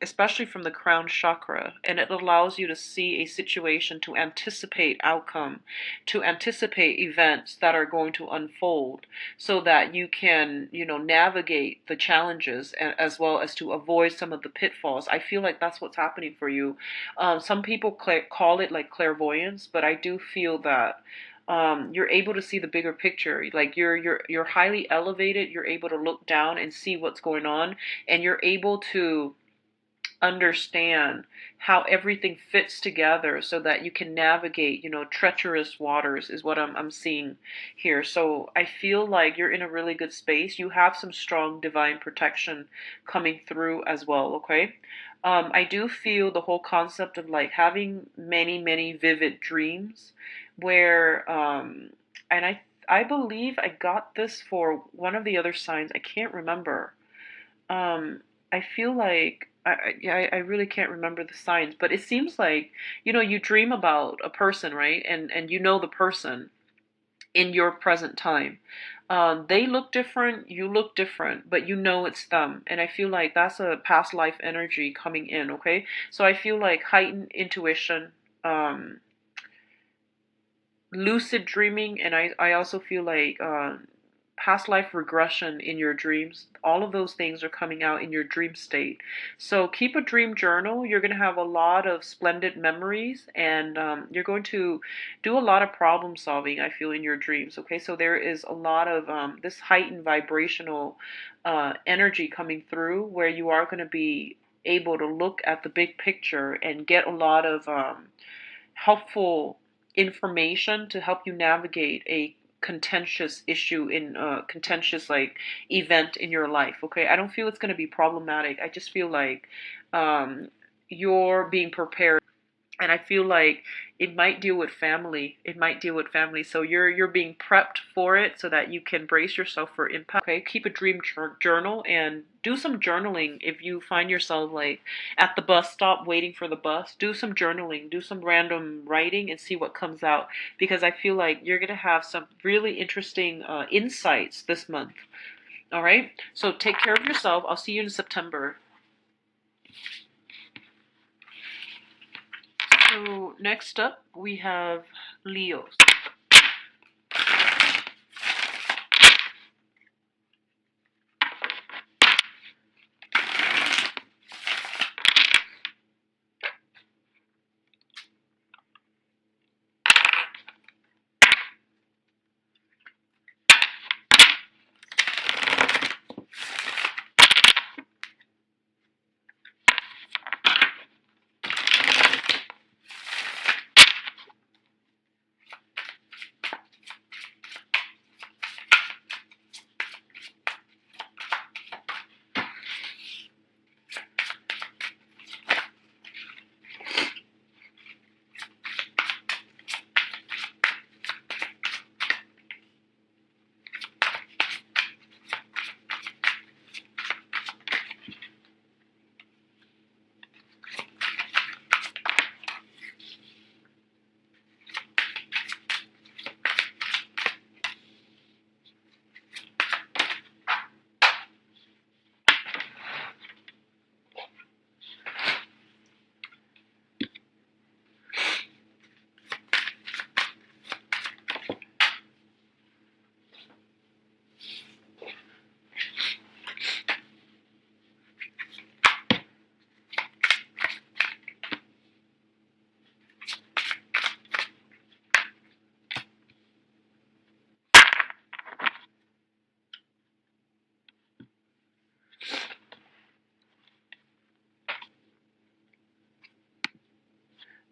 especially from the crown chakra, and it allows you to see a situation, to anticipate outcome, to anticipate events that are going to unfold, so that you can navigate the challenges, as well as to avoid some of the pitfalls. I feel like that's what's happening for you. Some people call it like clairvoyance, but I do feel that you're able to see the bigger picture. Like you're highly elevated. You're able to look down and see what's going on, and you're able to understand how everything fits together, so that you can navigate, treacherous waters, is what I'm seeing here. So I feel like you're in a really good space. You have some strong divine protection coming through as well, okay? I do feel the whole concept of like having many, many vivid dreams, where, and I believe I got this for one of the other signs. I can't remember. I feel like I really can't remember the signs, but it seems like you dream about a person, right? And you know the person in your present time. They look different, you look different, but you know it's them. And I feel like that's a past life energy coming in, okay? So I feel like heightened intuition, um, lucid dreaming, and I also feel like past life regression in your dreams. All of those things are coming out in your dream state. So keep a dream journal. You're going to have a lot of splendid memories, and you're going to do a lot of problem solving, I feel, in your dreams. Okay, so there is a lot of this heightened vibrational energy coming through, where you are going to be able to look at the big picture and get a lot of helpful information to help you navigate a contentious issue, in a contentious like event in your life. Okay, I don't feel it's going to be problematic. I just feel like you're being prepared, and I feel like it might deal with family. It might deal with family. So you're being prepped for it, so that you can brace yourself for impact. Okay, keep a dream journal, and do some journaling. If you find yourself like at the bus stop waiting for the bus, do some journaling, do some random writing, and see what comes out, because I feel like you're gonna have some really interesting insights this month. All right, so take care of yourself. I'll see you in September. So next up we have Leo.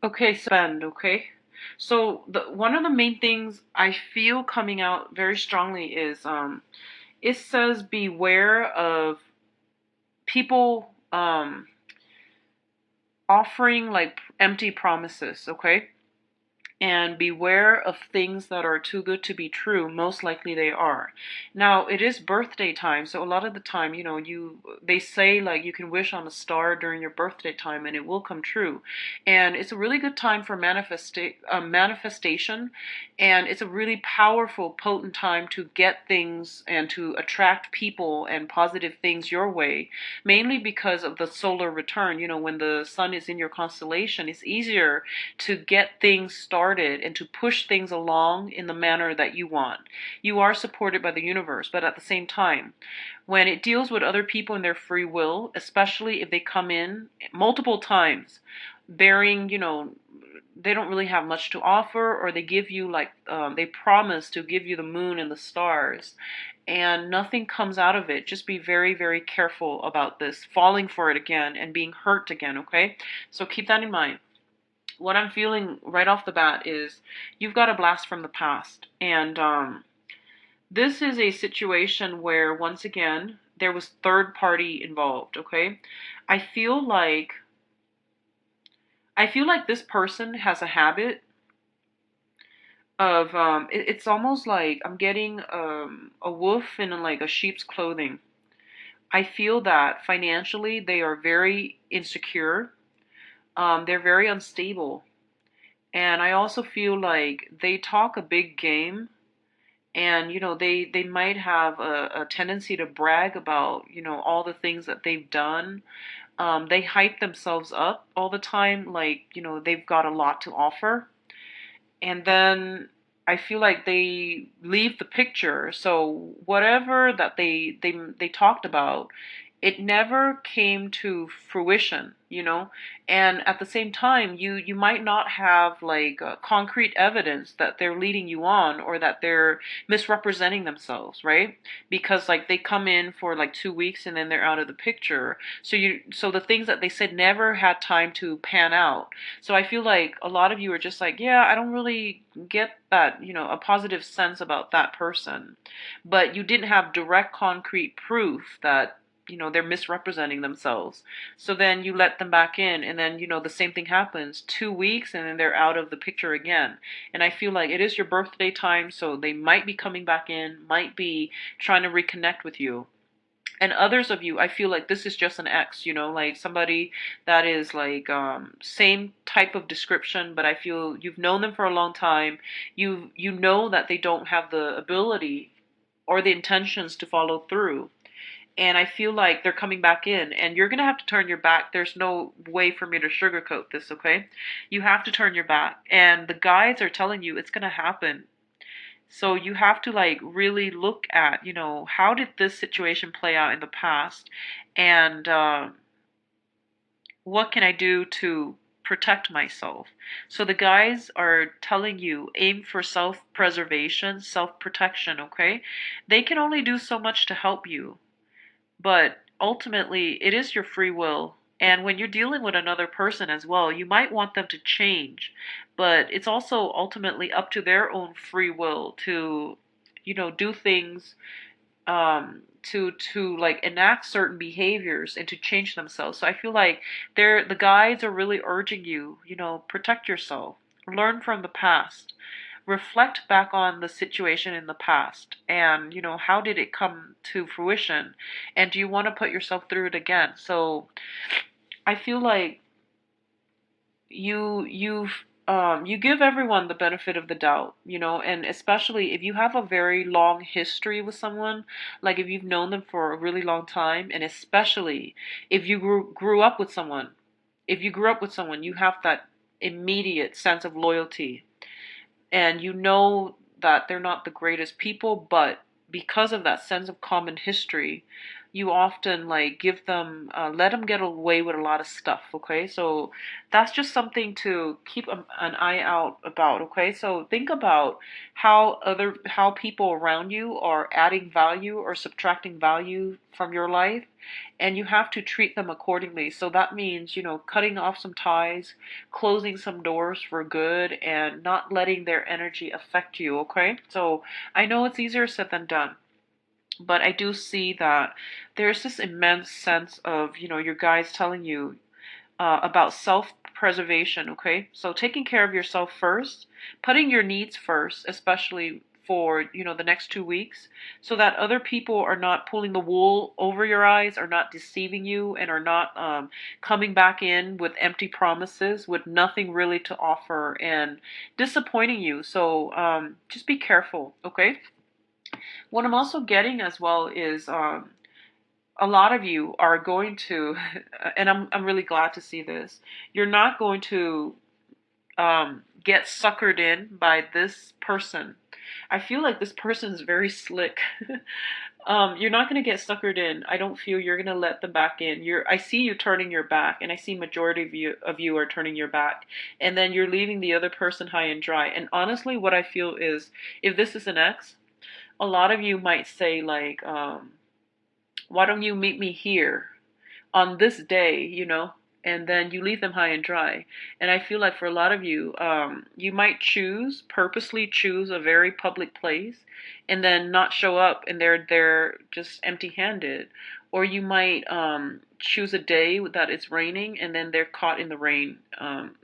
Okay, so spend, okay? So the one of the main things I feel coming out very strongly is it says beware of people offering like empty promises, okay? And beware of things that are too good to be true. Most likely they are. Now it is birthday time, so a lot of the time, they say like you can wish on a star during your birthday time and it will come true. And it's a really good time for manifestation, and it's a really powerful, potent time to get things and to attract people and positive things your way, mainly because of the solar return. When the sun is in your constellation, it's easier to get things started and to push things along in the manner that you want. You are supported by the universe, but at the same time, when it deals with other people and their free will, especially if they come in multiple times bearing, they don't really have much to offer, or they give you like they promise to give you the moon and the stars and nothing comes out of it. Just be very, very careful about this, falling for it again and being hurt again, okay? So keep that in mind. What I'm feeling right off the bat is you've got a blast from the past. And this is a situation where, once again, there was third party involved, okay? I feel like I feel like this person has a habit of it's almost like I'm getting a wolf in like a sheep's clothing. I feel that financially they are very insecure. They're very unstable. And I also feel like they talk a big game, and they might have a tendency to brag about all the things that they've done. They hype themselves up all the time, like they've got a lot to offer, and then I feel like they leave the picture. So whatever that they talked about, it never came to fruition. And at the same time, you might not have like concrete evidence that they're leading you on or that they're misrepresenting themselves, right? Because like they come in for like 2 weeks and then they're out of the picture. So the things that they said never had time to pan out. So I feel like a lot of you are just like, yeah, I don't really get that, a positive sense about that person. But you didn't have direct concrete proof that they're misrepresenting themselves. So then you let them back in, and then the same thing happens. 2 weeks and then they're out of the picture again. And I feel like it is your birthday time, so they might be coming back in, might be trying to reconnect with you. And others of you, I feel like this is just an ex, like somebody that is like same type of description, but I feel you've known them for a long time. You know that they don't have the ability or the intentions to follow through. And I feel like they're coming back in, and you're gonna have to turn your back. There's no way for me to sugarcoat this, okay? You have to turn your back, and the guides are telling you it's gonna happen. So you have to like really look at, how did this situation play out in the past, and what can I do to protect myself? So the guys are telling you aim for self-preservation, self-protection, okay? They can only do so much to help you, but ultimately it is your free will. And when you're dealing with another person as well, you might want them to change, but it's also ultimately up to their own free will to do things, to like enact certain behaviors and to change themselves. So I feel like the guides are really urging you, protect yourself, learn from the past, reflect back on the situation in the past, and how did it come to fruition, and do you want to put yourself through it again? So I feel like you give everyone the benefit of the doubt, and especially if you have a very long history with someone, like if you've known them for a really long time, and especially if you grew up with someone. If you grew up with someone, you have that immediate sense of loyalty, and you know that they're not the greatest people, but because of that sense of common history, you often like give them, let them get away with a lot of stuff. Okay, so that's just something to keep an eye out about. Okay, so think about how people around you are adding value or subtracting value from your life, and you have to treat them accordingly. So that means, cutting off some ties, closing some doors for good, and not letting their energy affect you. Okay, so I know it's easier said than done, but I do see that there's this immense sense of, your guys telling you about self preservation. Okay, so taking care of yourself first, putting your needs first, especially for, the next 2 weeks, so that other people are not pulling the wool over your eyes, are not deceiving you, and are not coming back in with empty promises with nothing really to offer and disappointing you. So just be careful. Okay, what I'm also getting as well is a lot of you are going to, and I'm really glad to see this. You're not going to get suckered in by this person. I feel like this person is very slick. You're not going to get suckered in. I don't feel you're going to let them back in. I see you turning your back, and I see majority of you are turning your back, and then you're leaving the other person high and dry. And honestly, what I feel is, if this is an ex, a lot of you might say like, why don't you meet me here on this day, and then you leave them high and dry. And I feel like for a lot of you, you might purposely choose a very public place and then not show up, and they're just empty-handed. Or you might choose a day that it's raining, and then they're caught in the rain.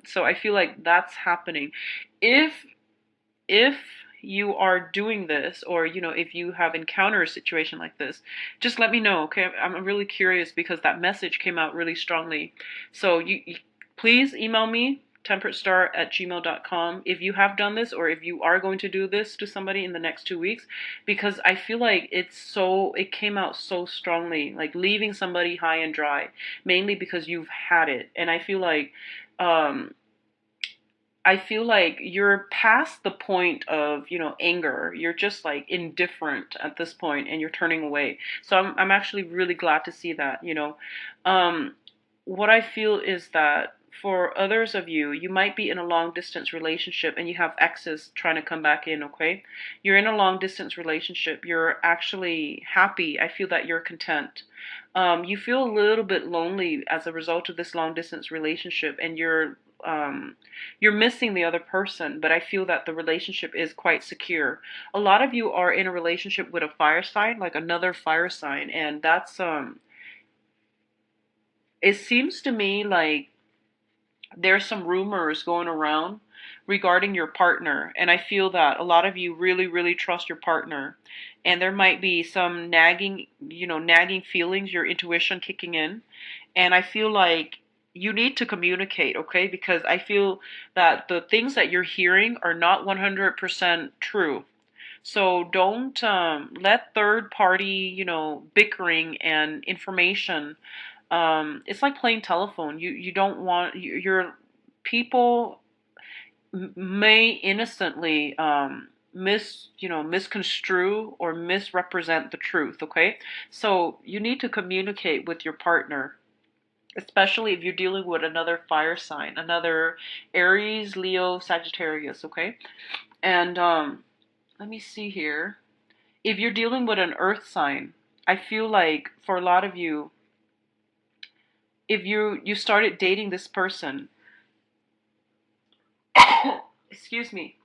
So I feel like that's happening. If if you are doing this, or if you have encountered a situation like this, just let me know. Okay, I'm really curious because that message came out really strongly. So you please email me, temperatestar@gmail.com, if you have done this, or if you are going to do this to somebody in the next 2 weeks, because I feel like it came out so strongly, like leaving somebody high and dry, mainly because you've had it. And um I feel like you're past the point of, anger. You're just like indifferent at this point, and you're turning away. So I'm actually really glad to see that, Um, what I feel is that for others of you, you might be in a long distance relationship and you have exes trying to come back in. Okay, you're in a long distance relationship. You're actually happy. I feel that you're content. You feel a little bit lonely as a result of this long distance relationship, and you're missing the other person, but I feel that the relationship is quite secure. A lot of you are in a relationship with a fire sign, like another fire sign, and that's it seems to me like there's some rumors going around regarding your partner, and I feel that a lot of you really really trust your partner, and there might be some nagging feelings, your intuition kicking in, and I feel like you need to communicate. Okay, because I feel that the things that you're hearing are not 100% true. So don't let third party, bickering and information. It's like playing telephone. You don't want your people may innocently misconstrue or misrepresent the truth. Okay, so you need to communicate with your partner, especially if you're dealing with another fire sign, another Aries, Leo, Sagittarius. Okay, and let me see here. If you're dealing with an earth sign, I feel like for a lot of you, if you started dating this person, excuse me,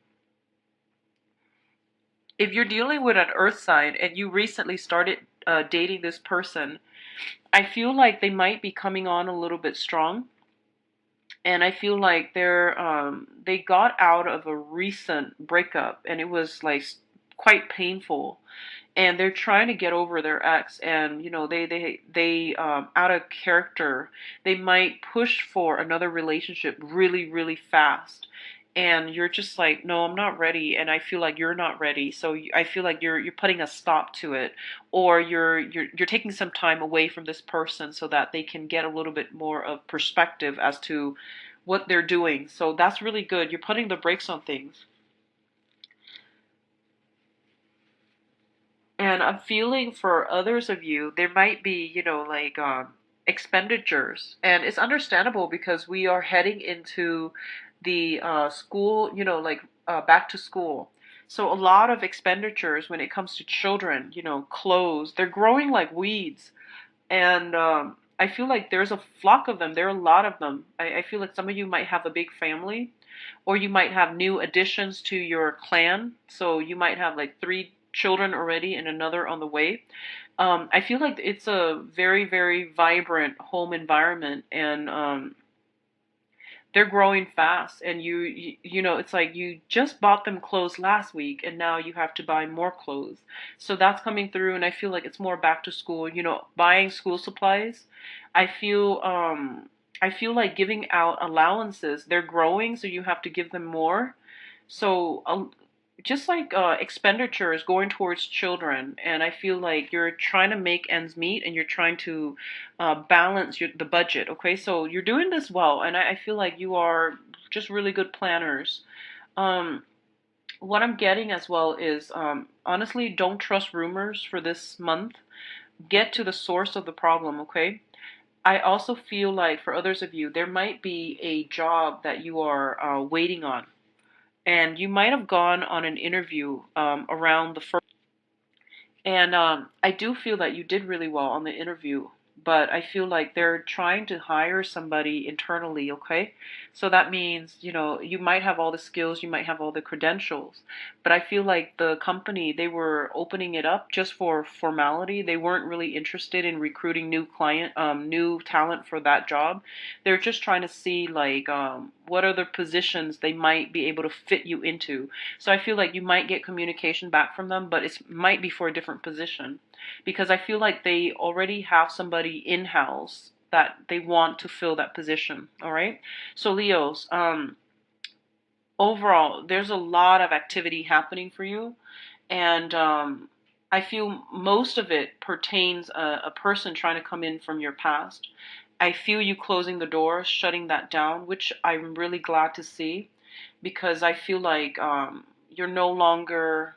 if you're dealing with an earth sign and you recently started dating this person, I feel like they might be coming on a little bit strong, and I feel like they got out of a recent breakup, and it was like quite painful, and they're trying to get over their ex, and they out of character, they might push for another relationship really really fast, and you're just like, no, I'm not ready, and I feel like you're not ready, so I feel like you're putting a stop to it, or you're taking some time away from this person so that they can get a little bit more of perspective as to what they're doing. So that's really good. You're putting the brakes on things. And I'm feeling for others of you, there might be, like expenditures. And it's understandable because we are heading into the school, like back to school. So a lot of expenditures when it comes to children, clothes, they're growing like weeds. And I feel like there's a flock of them. There are a lot of them. I feel like some of you might have a big family, or you might have new additions to your clan. So you might have like 3 children already and another on the way. I feel like it's a very, very vibrant home environment, and they're growing fast. And it's like you just bought them clothes last week, and now you have to buy more clothes. So that's coming through, and I feel like it's more back to school. Buying school supplies. I feel like giving out allowances. They're growing, so you have to give them more. So just like expenditures going towards children. And I feel like you're trying to make ends meet, and you're trying to balance the budget. Okay, so you're doing this well, and I feel like you are just really good planners. um, what I'm getting as well is, honestly, don't trust rumors for this month. Get to the source of the problem. Okay, I also feel like for others of you, there might be a job that you are waiting on, and you might have gone on an interview around the first. And I do feel that you did really well on the interview, but I feel like they're trying to hire somebody internally, okay? So that means, you might have all the skills, you might have all the credentials, but I feel like the company, they were opening it up just for formality. They weren't really interested in recruiting new talent for that job. They're just trying to see like what other positions they might be able to fit you into. So I feel like you might get communication back from them, but it might be for a different position, because I feel like they already have somebody in-house that they want to fill that position. All right. So Leos, overall, there's a lot of activity happening for you, and I feel most of it pertains a person trying to come in from your past. I feel you closing the door, shutting that down, which I'm really glad to see, because I feel like you're no longer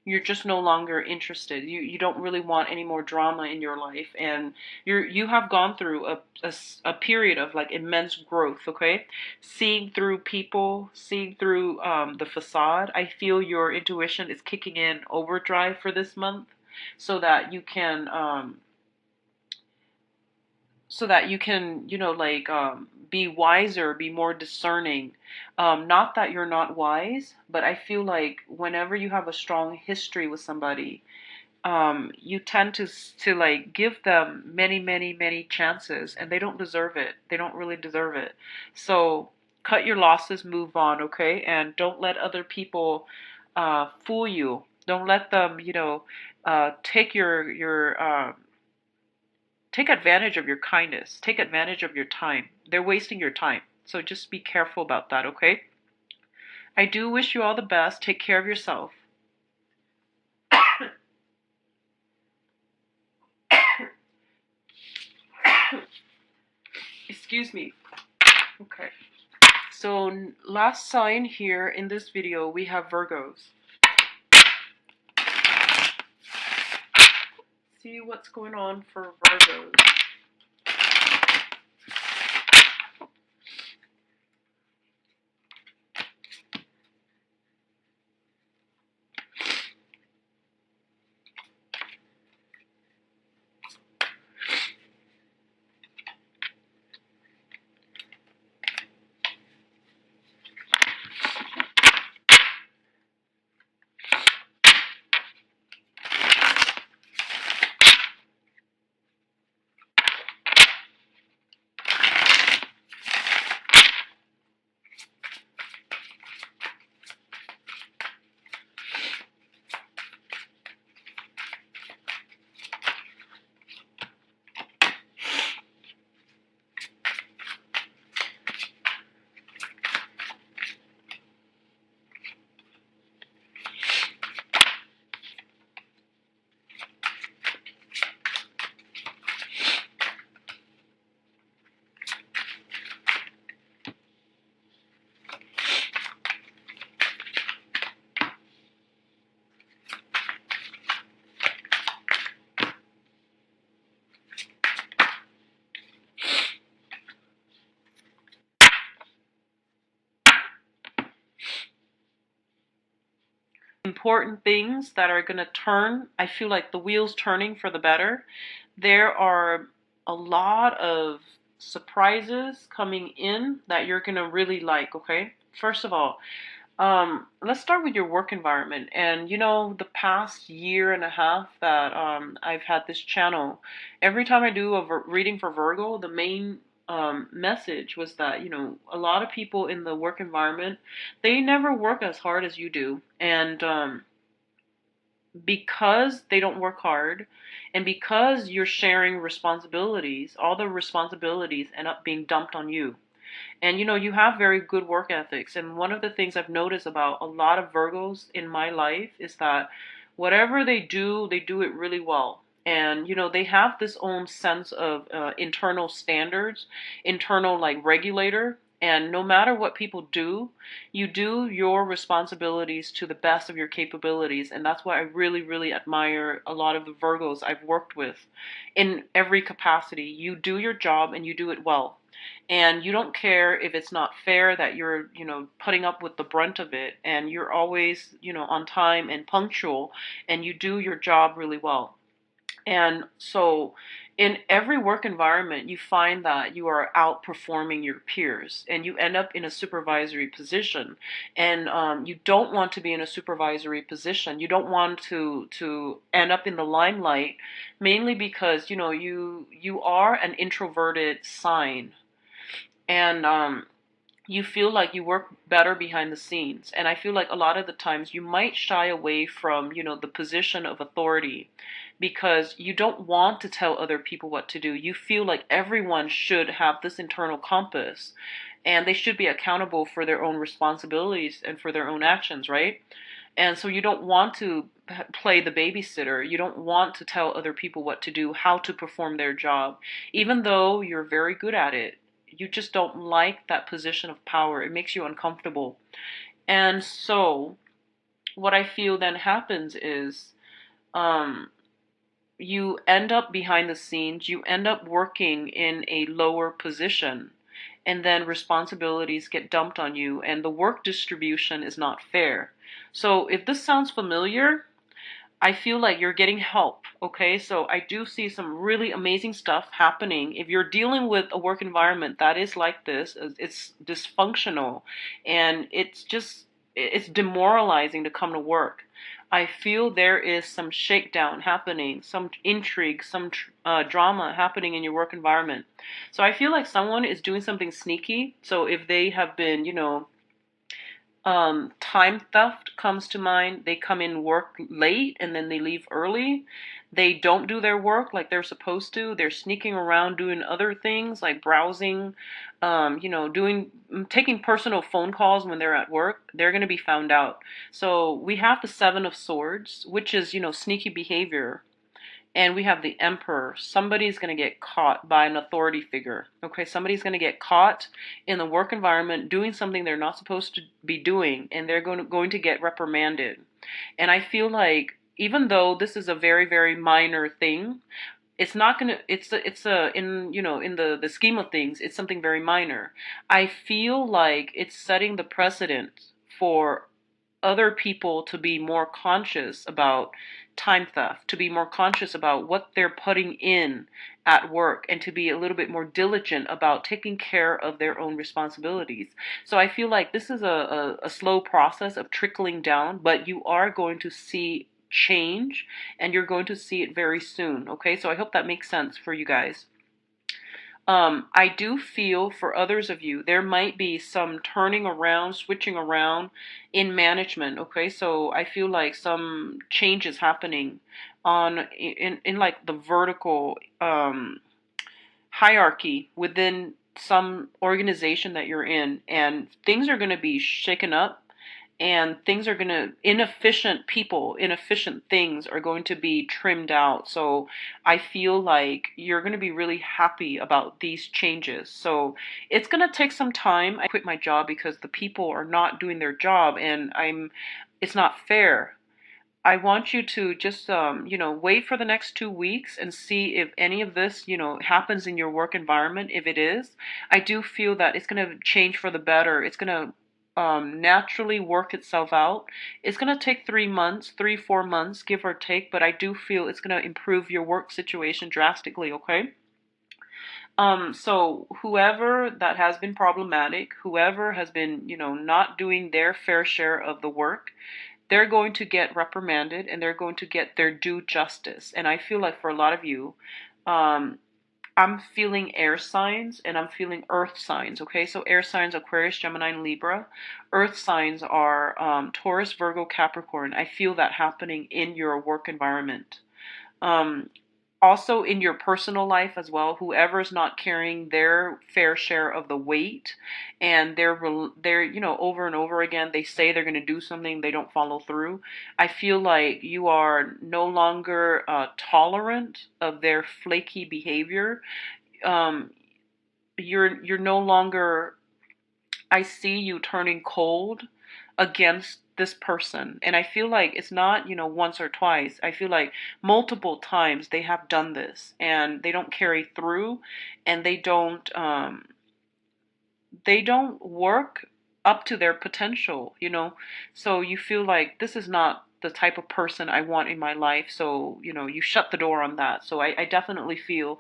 you're just no longer interested. You don't really want any more drama in your life, and you have gone through a period of like immense growth. Okay, seeing through people, seeing through the facade. I feel your intuition is kicking in overdrive for this month, so that you can like be wiser, be more discerning. Not that you're not wise, but I feel like whenever you have a strong history with somebody, you tend to like give them many, many, many chances, and they don't deserve it. They don't really deserve it. So cut your losses, move on. Okay, and don't let other people fool you. Don't let them take take advantage of your kindness. Take advantage of your time. They're wasting your time. So just be careful about that, okay? I do wish you all the best. Take care of yourself. Excuse me. Okay. So last sign here in this video, we have Virgos. See what's going on for Virgos. important things that are going to turn. I feel like the wheels turning for the better. There are a lot of surprises coming in that you're going to really like, okay? First of all, let's start with your work environment. And the past year and a half that I've had this channel, every time I do a reading for Virgo, the main message was that a lot of people in the work environment, they never work as hard as you do, and because they don't work hard, and because you're sharing responsibilities, all the responsibilities end up being dumped on you. And you have very good work ethics. And one of the things I've noticed about a lot of Virgos in my life is that whatever they do it really well. And they have this own sense of internal standards, internal like regulator. And no matter what people do, you do your responsibilities to the best of your capabilities. And that's why I really, really admire a lot of the Virgos I've worked with in every capacity. You do your job and you do it well, and you don't care if it's not fair, that you're putting up with the brunt of it, and you're always on time and punctual, and you do your job really well. And so in every work environment, you find that you are outperforming your peers, and you end up in a supervisory position. And you don't want to be in a supervisory position. You don't want to end up in the limelight, mainly because you are an introverted sign, and you feel like you work better behind the scenes. And I feel like a lot of the times you might shy away from the position of authority, because you don't want to tell other people what to do. You feel like everyone should have this internal compass, and they should be accountable for their own responsibilities and for their own actions, right? And so you don't want to play the babysitter. You don't want to tell other people what to do, how to perform their job, even though you're very good at it. You just don't like that position of power. It makes you uncomfortable. And so what I feel then happens is um, you end up behind the scenes, you end up working in a lower position, and then responsibilities get dumped on you, and the work distribution is not fair. So if this sounds familiar, I feel like you're getting help, okay? So I do see some really amazing stuff happening. If you're dealing with a work environment that is like this, it's dysfunctional, and it's demoralizing to come to work. I feel there is some shakedown happening, some intrigue, some drama happening in your work environment. So I feel like someone is doing something sneaky. So if they have been, time theft comes to mind. They come in work late and then they leave early. They don't do their work like they're supposed to. They're sneaking around doing other things like browsing, taking personal phone calls when they're at work. They're going to be found out. So we have the Seven of Swords, which is, sneaky behavior, and we have the Emperor. Somebody's going to get caught by an authority figure. Okay, somebody's going to get caught in the work environment doing something they're not supposed to be doing, and they're going to get reprimanded. And I feel like even though this is a very, very minor thing, it's not going to it's a in in the scheme of things, it's something very minor. I feel like it's setting the precedent for other people to be more conscious about time theft, to be more conscious about what they're putting in at work, and to be a little bit more diligent about taking care of their own responsibilities. So I feel like this is a slow process of trickling down, but you are going to see change, and you're going to see it very soon. Okay, so I hope that makes sense for you guys. I do feel for others of you, there might be some turning around, switching around in management. Okay, so I feel like some changes happening in like the vertical hierarchy within some organization that you're in, and things are going to be shaken up, and things are going to inefficient things are going to be trimmed out. So I feel like you're going to be really happy about these changes. So it's going to take some time. I quit my job because the people are not doing their job, and it's not fair. I want you to just wait for the next 2 weeks and see if any of this happens in your work environment. If it is, I do feel that it's going to change for the better. It's going to naturally work itself out. It's going to take 3 months, 4 months, give or take, but I do feel it's going to improve your work situation drastically, okay? So whoever that has been problematic, whoever has been, not doing their fair share of the work, they're going to get reprimanded and they're going to get their due justice. And I feel like for a lot of you, um, I'm feeling air signs and I'm feeling earth signs, okay? So air signs, Aquarius, Gemini, and Libra. Earth signs are Taurus, Virgo, Capricorn. I feel that happening in your work environment. Um, Also in your personal life as well, whoever's not carrying their fair share of the weight, and they're over and over again they say they're going to do something, they don't follow through. I feel like you are no longer tolerant of their flaky behavior. um you're no longer, I see you turning cold against this person. And I feel like it's not, once or twice. I feel like multiple times they have done this and they don't carry through, and they don't work up to their potential. So you feel like this is not the type of person I want in my life. So, you shut the door on that. So I definitely feel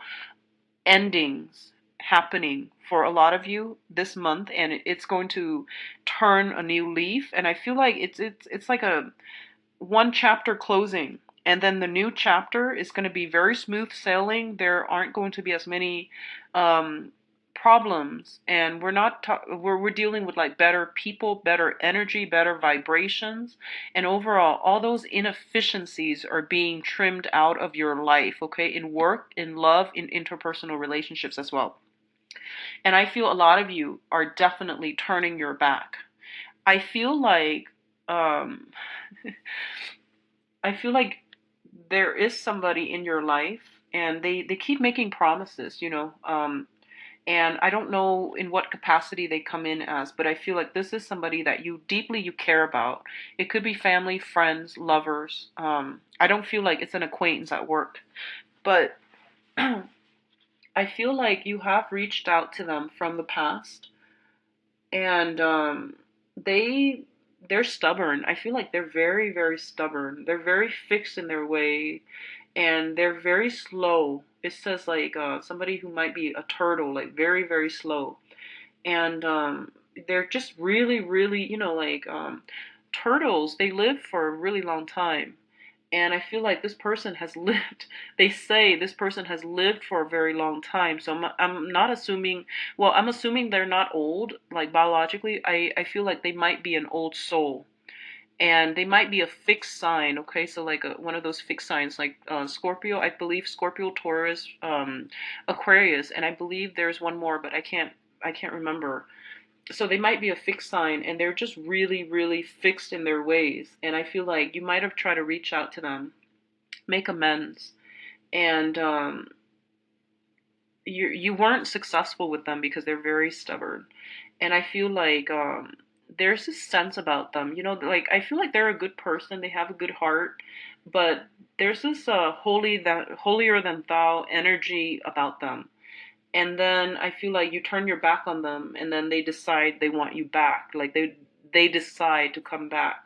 endings happening for a lot of you this month, and it's going to turn a new leaf. And I feel like it's like a one chapter closing, and then the new chapter is going to be very smooth sailing. There aren't going to be as many um problems, and we're dealing with like better people, better energy, better vibrations, and overall all those inefficiencies are being trimmed out of your life, okay, in work, in love, in interpersonal relationships as well. And I feel a lot of you are definitely turning your back. I feel like um I feel like there is somebody in your life, and they keep making promises, and I don't know in what capacity they come in as, but I feel like this is somebody that you care about. It could be family, friends, lovers. I don't feel like it's an acquaintance at work, but I feel like you have reached out to them from the past, and they they're stubborn. I feel like they're very, very stubborn. They're very fixed in their way, and they're very slow. It says like somebody who might be a turtle, like very, very slow. And they're just really, really, like turtles. They live for a really long time. And I feel like this person has lived, they say this person has lived for a very long time. So I'm not assuming, well, I'm assuming they're not old, like biologically. I feel like they might be an old soul. And they might be a fixed sign, okay? So like one of those fixed signs, like Scorpio, I believe Scorpio, Taurus, Aquarius, and I believe there's one more, but I can't remember. So they might be a fixed sign, and they're just really, really fixed in their ways. And I feel like you might have tried to reach out to them, make amends, and you weren't successful with them because they're very stubborn. And I feel like there's this sense about them, like I feel like they're a good person, they have a good heart, but there's this holier than thou energy about them. And then I feel like you turn your back on them, and then they decide they want you back. Like they decide to come back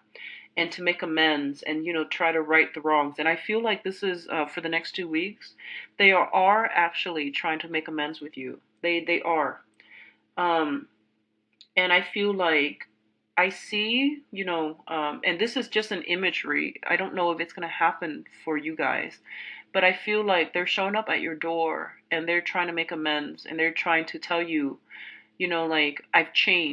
and to make amends, and try to right the wrongs. And I feel like this is for the next 2 weeks. They are actually trying to make amends with you. They are. Um, and I feel like I see, and this is just an imagery. I don't know if it's going to happen for you guys, but I feel like they're showing up at your door and they're trying to make amends, and they're trying to tell you, like, I've changed.